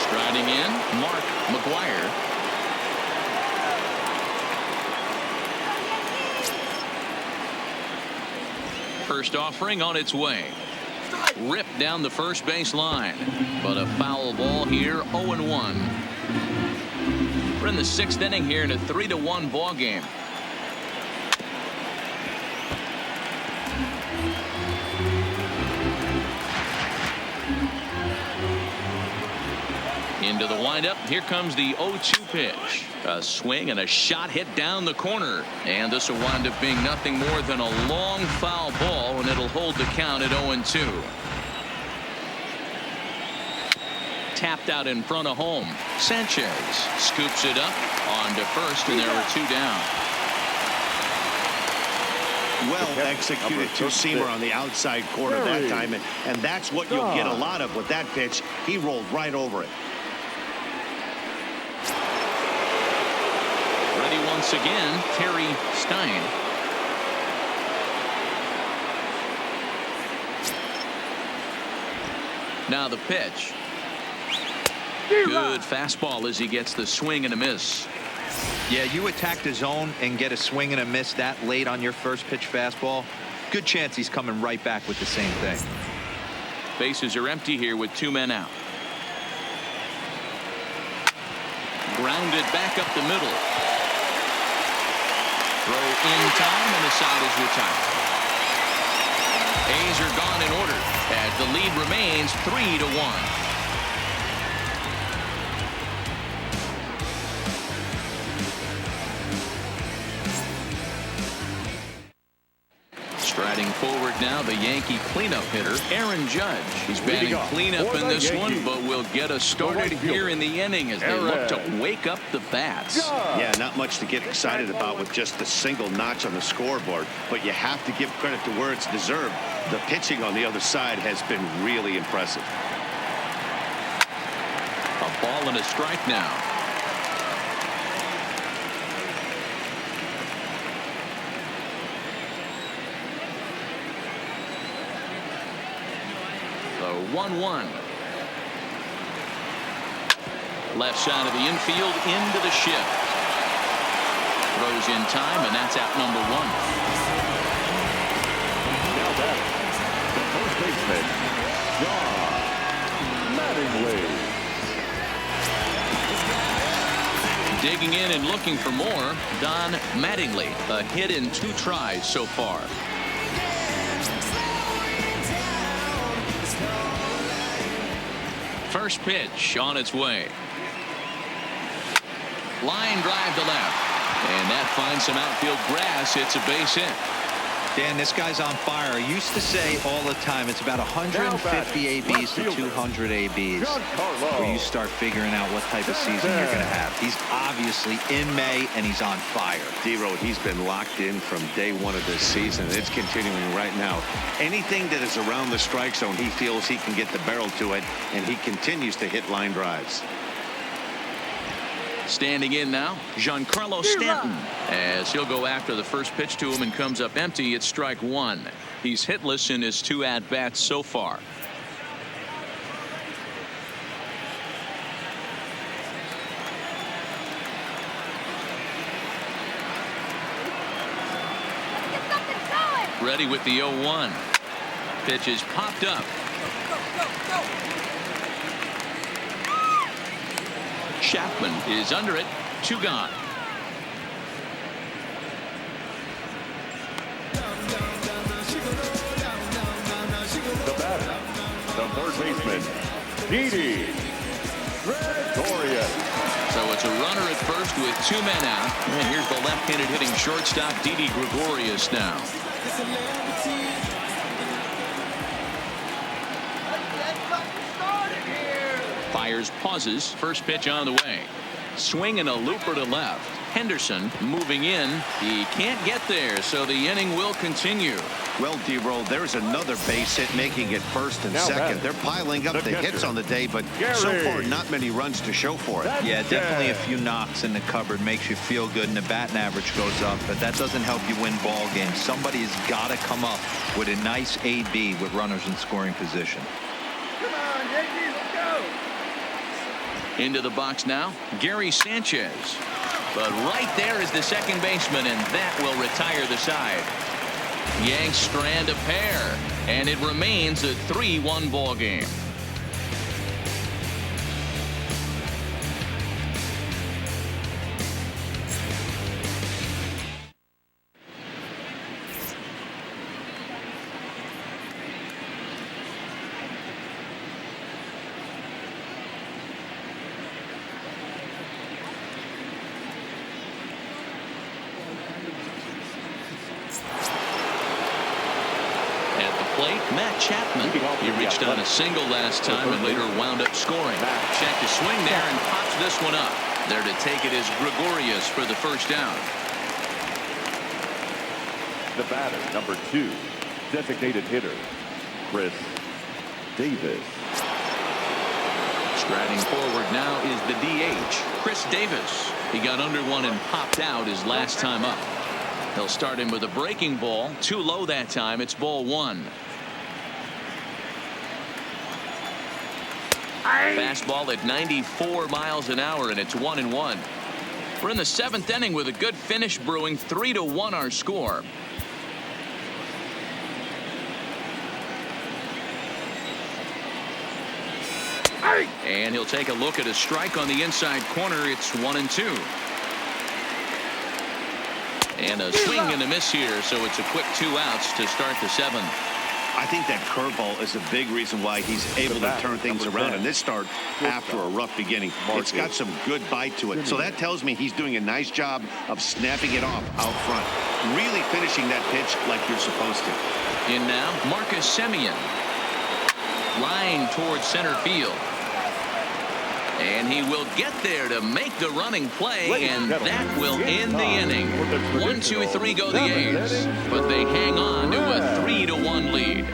[SPEAKER 1] Striding in, Mark McGuire. First offering on its way. Ripped down the first base line, but a foul ball here. 0-1. We're in the 6th inning here in a 3-1 ball game. Into the windup. Here comes the 0-2 pitch. A swing and a shot hit down the corner. And this will wind up being nothing more than a long foul ball, and it'll hold the count at 0-2. Tapped out in front of home. Sanchez scoops it up on to first, and there are 2 down.
[SPEAKER 2] Well executed two-seamer on the outside corner that time, and that's what you'll get a lot of with that pitch. He rolled right over it.
[SPEAKER 1] Ready once again, Terry Stein. Now the pitch. Good fastball as he gets the swing and a miss.
[SPEAKER 4] Yeah, you attack the zone and get a swing and a miss that late on your first pitch fastball. Good chance he's coming right back with the same thing.
[SPEAKER 1] Bases are empty here with 2 men out. Grounded back up the middle. Throw in time, and the side is retired. A's are gone in order as the lead remains 3-1. Striding forward now, the Yankee cleanup hitter, Aaron Judge. He's batting cleanup in this one, but will get us started here in the inning as they look to wake up the bats.
[SPEAKER 2] Yeah, not much to get excited about with just the single notch on the scoreboard, but you have to give credit to where it's deserved. The pitching on the other side has been really impressive.
[SPEAKER 1] A ball and a strike now. The 1-1. Left side of the infield into the shift. Throws in time, and that's out number 1.
[SPEAKER 3] Now back, the first baseman, Don Mattingly.
[SPEAKER 1] Digging in and looking for more, Don Mattingly. A hit in 2 tries so far. First pitch on its way. Line drive to left. And that finds some outfield grass. It's a base hit.
[SPEAKER 4] Dan, this guy's on fire. I used to say all the time it's about 150 ABs to 200 ABs where you start figuring out what type of season you're going to have. He's obviously in May, and he's on fire.
[SPEAKER 2] D-Road, he's been locked in from day 1 of this season. It's continuing right now. Anything that is around the strike zone, he feels he can get the barrel to it, and he continues to hit line drives.
[SPEAKER 1] Standing in now, Giancarlo Stanton, as he'll go after the first pitch to him and comes up empty. It's strike 1. He's hitless in his 2 at-bats so far. Ready with the 0-1. Pitch is popped up. Chapman is under it. 2 gone.
[SPEAKER 3] The batter, the third baseman, Didi Gregorius.
[SPEAKER 1] So it's a runner at first with 2 men out. And here's the left-handed hitting shortstop, Didi Gregorius now. Fires, pauses. First pitch on the way. Swing and a looper to left. Henderson moving in. He can't get there, so the inning will continue.
[SPEAKER 2] Well, D-Roll, there's another base hit, making it first and second. They're piling up the hits on the day, but so far not many runs to show for it.
[SPEAKER 4] Yeah, definitely a few knocks in the cupboard makes you feel good, and the batting average goes up, but that doesn't help you win ball games. Somebody's got to come up with a nice AB with runners in scoring position.
[SPEAKER 5] Come on, Yankees, let's go.
[SPEAKER 1] Into the box now, Gary Sanchez. But right there is the second baseman, and that will retire the side. Yanks strand a pair, and it remains a 3-1 ball game. 8, Matt Chapman. He reached on a single last time and later wound up scoring. Check to swing there and pops this one up. There to take it is Gregorius for the first down.
[SPEAKER 3] The batter, number 2, designated hitter, Chris Davis.
[SPEAKER 1] Striding forward now is the DH, Chris Davis. He got under one and popped out his last time up. They'll start him with a breaking ball. Too low that time. It's ball 1. Fastball at 94 miles an hour, and it's 1-1. We're in the 7th inning with a good finish brewing. 3-1 our score. And he'll take a look at a strike on the inside corner. It's 1-2. And a swing and a miss here, so it's a quick 2 outs to start the 7th.
[SPEAKER 2] I think that curveball is a big reason why he's able to turn things around in this start after a rough beginning. It's got some good bite to it, so that tells me he's doing a nice job of snapping it off out front, really finishing that pitch like you're supposed to.
[SPEAKER 1] In now, Marcus Semien. Line towards center field. And he will get there to make the running play, and that will end the inning. 1-2-3 go the A's, but they hang on to a 3-1 lead.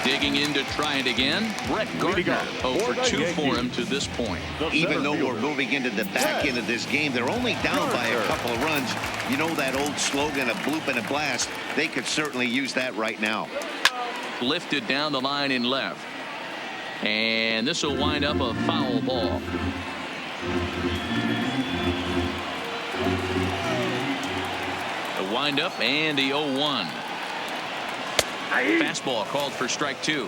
[SPEAKER 1] Digging in to try it again, Brett Gardner. 0 for 2 for him to this point.
[SPEAKER 2] Even though we're moving into the back end of this game, they're only down by a couple of runs. You know that old slogan, a bloop and a blast. They could certainly use that right now.
[SPEAKER 1] Lifted down the line in left. And this will wind up a foul ball. The windup and the 0-1. Fastball called for strike 2.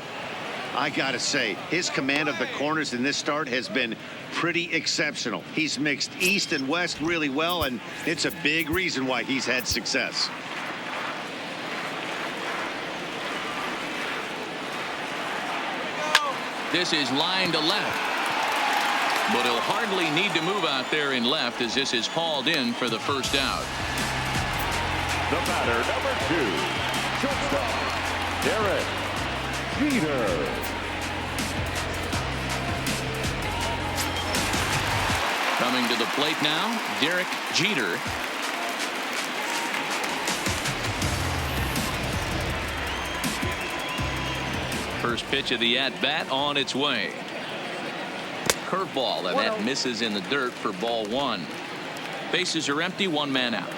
[SPEAKER 2] I gotta say, his command of the corners in this start has been pretty exceptional. He's mixed east and west really well, and it's a big reason why he's had success.
[SPEAKER 1] This is line to left, but he'll hardly need to move out there in left as this is hauled in for the first out.
[SPEAKER 3] The batter, number 2, shortstop, Derek Jeter.
[SPEAKER 1] Coming to the plate now, Derek Jeter. First pitch of the at-bat on its way. Curveball, and that misses in the dirt for ball 1. Bases are empty, 1 man out.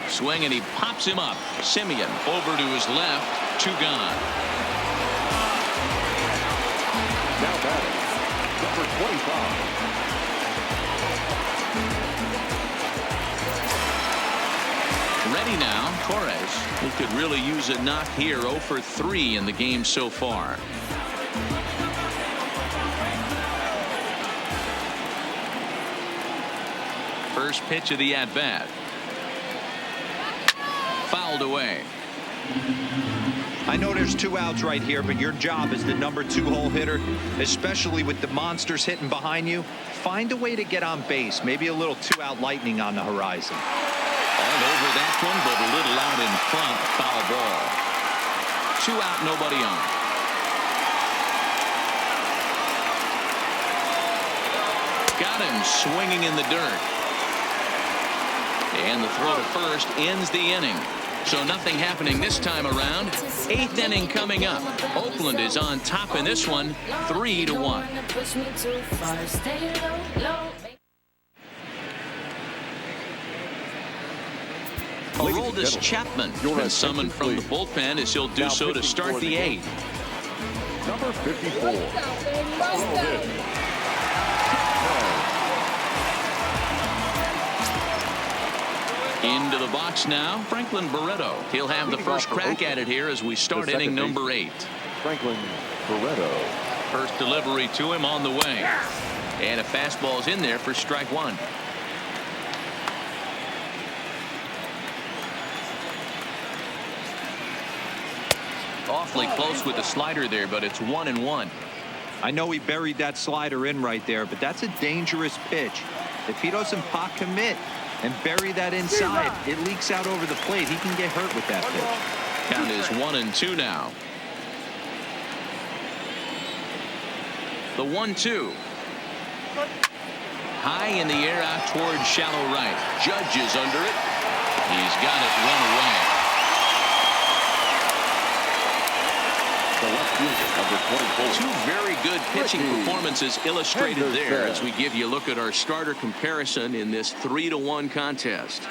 [SPEAKER 1] Swing, and he pops him up. Semien over to his left. 2 gone.
[SPEAKER 3] Now batting, number 25.
[SPEAKER 1] Ready now, Torres, who could really use a knock here. 0 for 3 in the game so far. First pitch of the at-bat. Fouled away.
[SPEAKER 4] I know there's 2 outs right here, but your job as the number 2 hole hitter, especially with the monsters hitting behind you, find a way to get on base. Maybe a little 2-out lightning on the horizon.
[SPEAKER 1] All over that one, but a little out in front. Foul ball. 2 out, nobody on. Got him swinging in the dirt. And the throw to first ends the inning. So nothing happening this time around. 8th inning coming up. Oakland is on top in this one, 3-1. Aroldis Chapman has been summoned from the bullpen as he'll do so to start the 8th.
[SPEAKER 3] Number 54.
[SPEAKER 1] Into the box now, Franklin Barreto. He'll have the first crack at it here as we start inning number 8.
[SPEAKER 3] Franklin Barreto.
[SPEAKER 1] First delivery to him on the way. And a fastball's in there for strike 1. Awfully close with the slider there, but it's 1-1.
[SPEAKER 4] I know he buried that slider in right there, but that's a dangerous pitch. If he doesn't pot commit and bury that inside, it leaks out over the plate. He can get hurt with that pitch.
[SPEAKER 1] Count is 1-2 now. The 1-2. High in the air out towards shallow right. Judge is under it. He's got it one away.
[SPEAKER 3] The left fielder, number 24.
[SPEAKER 1] Two very good pitching performances illustrated there as we give you a look at our starter comparison in this 3-1 contest.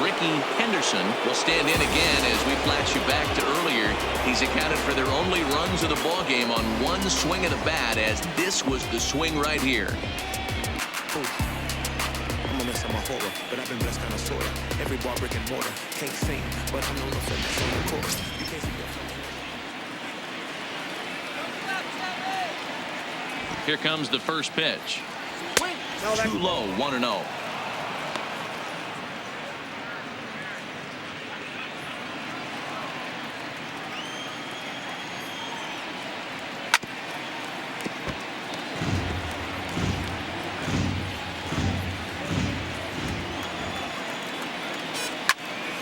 [SPEAKER 1] Ricky Henderson will stand in again as we flash you back to earlier. He's accounted for their only runs of the ball game on one swing of the bat, as this was the swing right here.
[SPEAKER 6] I'm a mess on my horror, but I've been blessed kind of sorta. Every bar brick and mortar, can't sing, but I'm no finesse on the chorus. You can't see that.
[SPEAKER 1] Here comes the first pitch.
[SPEAKER 5] No,
[SPEAKER 1] Too low, 1-0.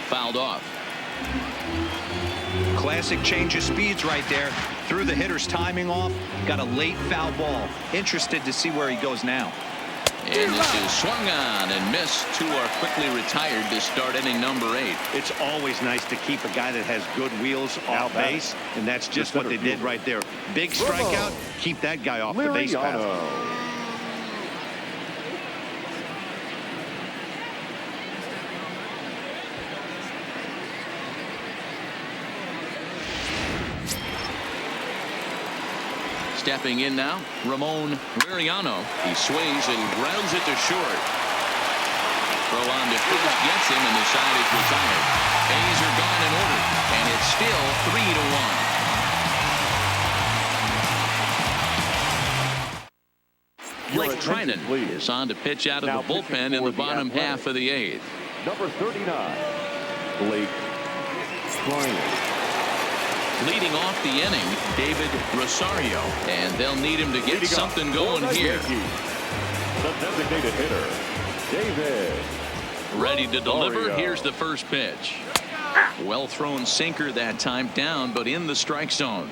[SPEAKER 1] Fouled off.
[SPEAKER 4] Classic change of speeds right there. Threw the hitter's timing off. Got a late foul ball. Interested to see where he goes now.
[SPEAKER 1] And this is swung on and missed. Two are quickly retired to start inning number 8.
[SPEAKER 2] It's always nice to keep a guy that has good wheels off base, and that's just what they did right there. Big strikeout, keep that guy off the base path.
[SPEAKER 1] Stepping in now, Ramon Liriano. He swings and grounds it to short. Throw on to first gets him, and the side is retired. A's are gone in order, and it's still 3-1. Blake Trinan is on to pitch out of the bullpen in the bottom half of the 8th.
[SPEAKER 3] Number 39, Blake Trinan.
[SPEAKER 1] Leading off the inning, David Rosario, and they'll need him to get something going here.
[SPEAKER 3] The designated hitter, David.
[SPEAKER 1] Ready to deliver.
[SPEAKER 3] Rosario.
[SPEAKER 1] Here's the first pitch. Well thrown sinker that time, down but in the strike zone.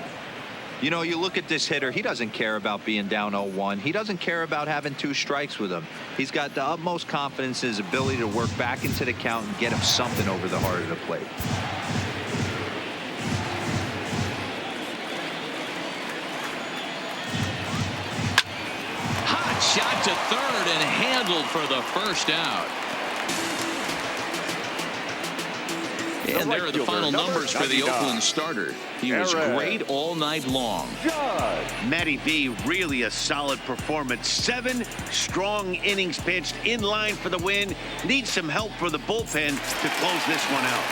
[SPEAKER 4] You know, you look at this hitter, he doesn't care about being down 0-1. He doesn't care about having 2 strikes with him. He's got the utmost confidence in his ability to work back into the count and get him something over the heart of the plate.
[SPEAKER 1] Shot to third and handled for the first out. And there are the final numbers for the Oakland starter. He was great all night long.
[SPEAKER 2] Matty V, really a solid performance. 7 strong innings pitched, in line for the win. Needs some help for the bullpen to close this one out.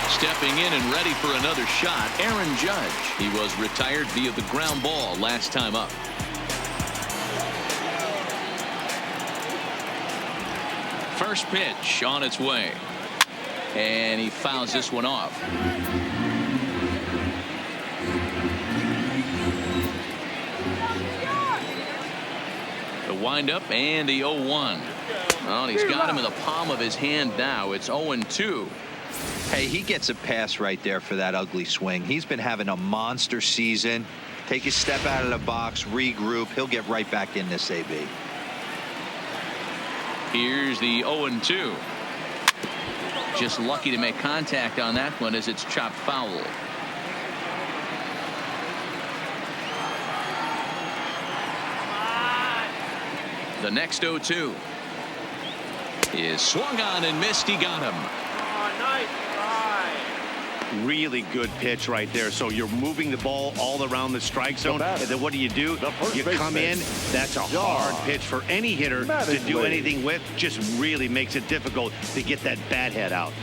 [SPEAKER 1] Stepping in and ready for another shot, Aaron Judge. He was retired via the ground ball last time up. First pitch on its way, and he fouls this one off. The windup and the 0-1. Well, he's got him in the palm of his hand now. It's 0-2.
[SPEAKER 4] Hey, he gets a pass right there for that ugly swing. He's been having a monster season. Take a step out of the box, regroup. He'll get right back in this AB.
[SPEAKER 1] Here's the 0-2. Just lucky to make contact on that one as it's chopped foul. The next 0-2 is swung on and missed. He got him.
[SPEAKER 5] Nice try.
[SPEAKER 2] Really good pitch right there. So you're moving the ball all around the strike zone, and then what do? You come in. That's a hard pitch for any hitter to do anything with. Just really makes it difficult to get that bat head out.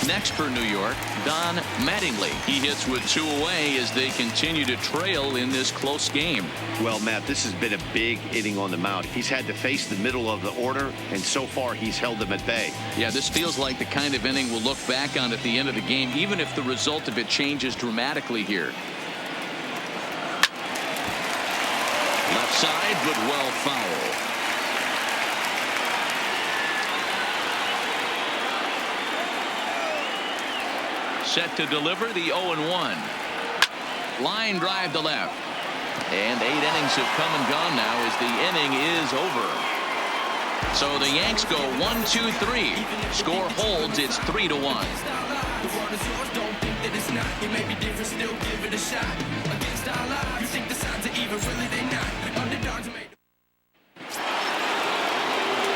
[SPEAKER 1] Next for New York, Don Mattingly. He hits with 2 away as they continue to trail in this close game.
[SPEAKER 2] Well, Matt, this has been a big inning on the mound. He's had to face the middle of the order, and so far he's held them at bay.
[SPEAKER 1] Yeah, this feels like the kind of inning we'll look back on at the end of the game, even if the result of it changes dramatically here. Left side, but well foul. Set to deliver the 0-1. Line drive to left. And 8 innings have come and gone now as the inning is over. So the Yanks go 1-2-3. Score holds. It's 3-1.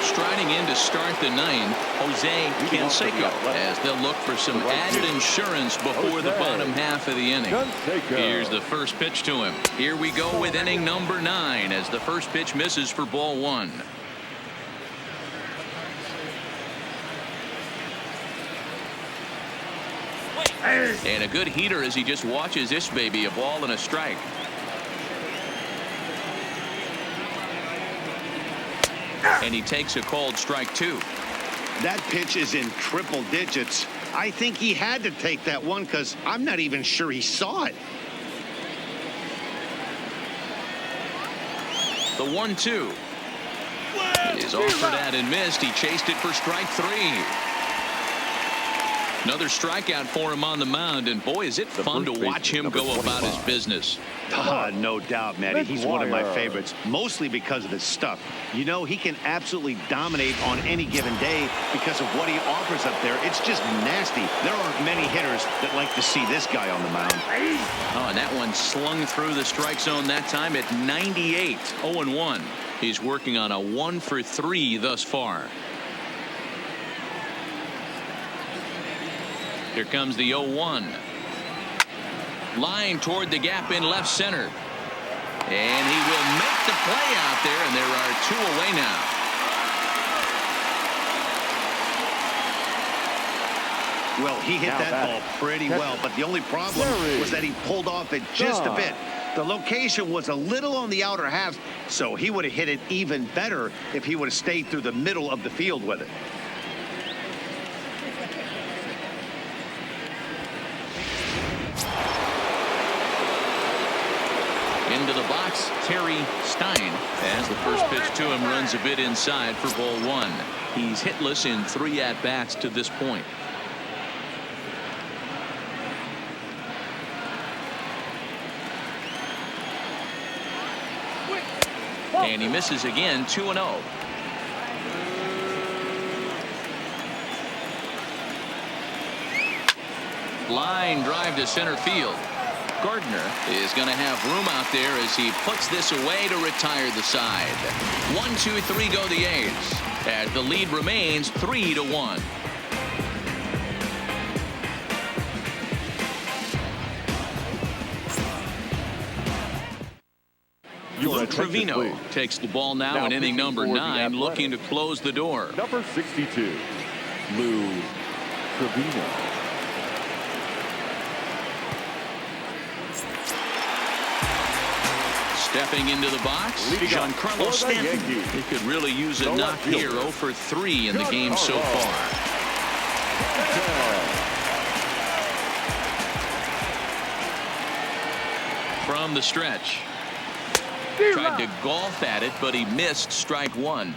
[SPEAKER 1] Striding in to start the 9th, Jose Canseco, as they'll look for some added insurance before the bottom half of the inning. Here's the first pitch to him. Here we go with inning number 9 as the first pitch misses for ball 1. And a good heater as he just watches this baby, a ball and a strike. And he takes a called strike 2.
[SPEAKER 2] That pitch is in triple digits. I think he had to take that one because I'm not even sure he saw it.
[SPEAKER 1] The 1-2 is offered at and missed. He chased it for strike 3. Another strikeout for him on the mound, and boy, is it fun to watch him go about his business.
[SPEAKER 2] No doubt, Matty. He's one of my favorites, mostly because of his stuff. You know, he can absolutely dominate on any given day because of what he offers up there. It's just nasty. There aren't many hitters that like to see this guy on the mound.
[SPEAKER 1] Oh, and that one slung through the strike zone that time at 98. 0-1. He's working on a 1 for 3 thus far. Here comes the 0-1. Line toward the gap in left center. And he will make the play out there, and there are 2 away now.
[SPEAKER 2] Well, he hit that ball pretty well, but the only problem was that he pulled off it just a bit. The location was a little on the outer half, so he would have hit it even better if he would have stayed through the middle of the field with it.
[SPEAKER 1] Into the box, Terry Stein, as the first pitch to him runs a bit inside for ball 1. He's hitless in 3 at-bats to this point. And he misses again, 2-0. Line drive to center field. Gardner is going to have room out there as he puts this away to retire the side. 1-2-3 go the A's as the lead remains 3-1. Trevino takes the ball now in inning number 9, looking to close the door.
[SPEAKER 3] Number 62, Lou Trevino.
[SPEAKER 1] Stepping into the box, Giancarlo Stanton. He could really use a knock here. 0 for 3 in the game so far. From the stretch. Tried to golf at it, but he missed strike 1.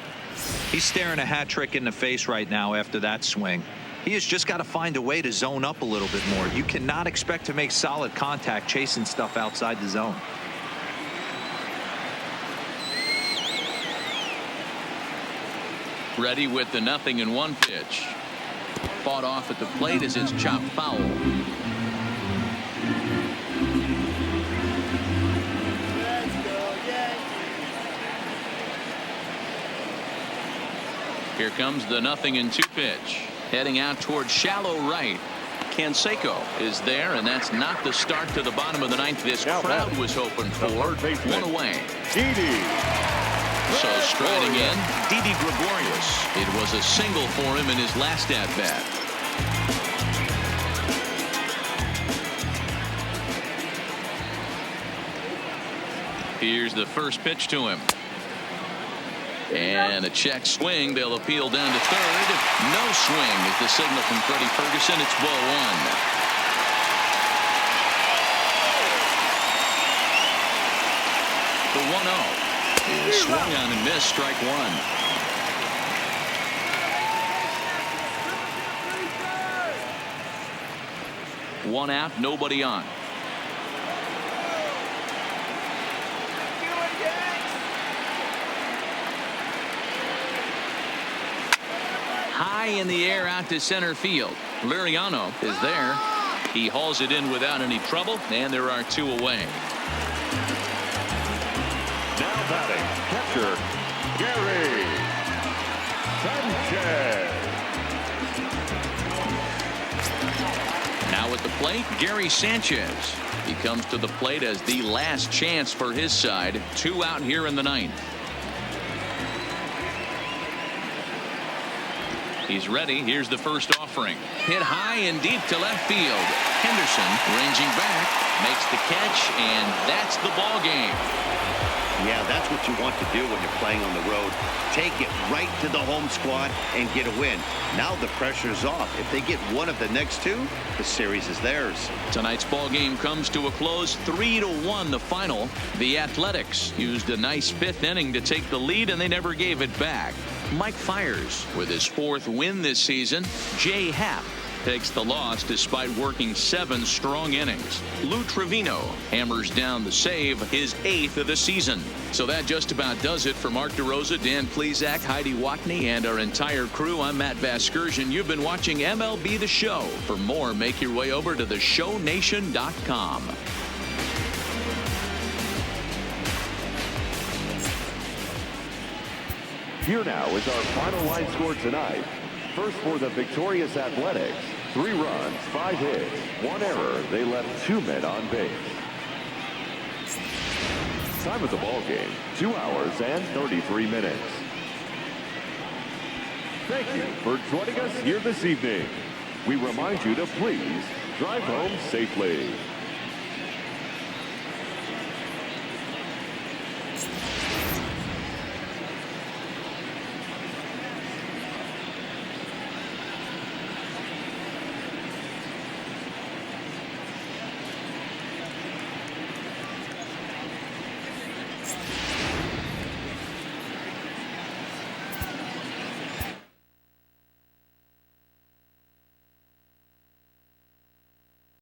[SPEAKER 4] He's staring a hat trick in the face right now after that swing. He has just got to find a way to zone up a little bit more. You cannot expect to make solid contact chasing stuff outside the zone.
[SPEAKER 1] Ready with the 0-1 pitch. Fought off at the plate as it's chopped foul. Here comes the 0-2 pitch. Heading out towards shallow right. Canseco is there, and that's not the start to the bottom of the 9th this crowd was hoping for. 1 away. So striding in, Didi Gregorius. It was a single for him in his last at-bat. Here's the first pitch to him. And a check swing. They'll appeal down to third. No swing is the signal from Freddie Ferguson. It's ball one. The 1-0 is swung on and missed. Strike one. One out, nobody on. High in the air out to center field. Liriano is there. He hauls it in without any trouble, and there are two away.
[SPEAKER 3] Now batting, catcher, Gary Sanchez.
[SPEAKER 1] Now at the plate, Gary Sanchez. He comes to the plate as the last chance for his side. Two out here in the ninth. He's ready. Here's the first offering. Hit high and deep to left field. Henderson ranging back, makes the catch, and that's the ball game.
[SPEAKER 2] Yeah, that's what you want to do when you're playing on the road. Take it right to the home squad and get a win. Now the pressure's off. If they get one of the next two, the series is theirs.
[SPEAKER 1] Tonight's ball game comes to a close. 3-1 the final. The Athletics used a nice fifth inning to take the lead, and they never gave it back. Mike Fiers with his fourth win this season. Jay Happ takes the loss despite working 7 strong innings. Lou Trevino hammers down the save, his 8th of the season. So that just about does it for Mark DeRosa, Dan Plesac, Heidi Watney, and our entire crew. I'm Matt Vasgersian. You've been watching MLB The Show. For more, make your way over to theshownation.com.
[SPEAKER 3] Here now is our final line score tonight. First for the victorious Athletics, 3 runs, 5 hits, 1 error. They left 2 men on base. Time of the ball game, 2 hours and 33 minutes. Thank you for joining us here this evening. We remind you to please drive home safely.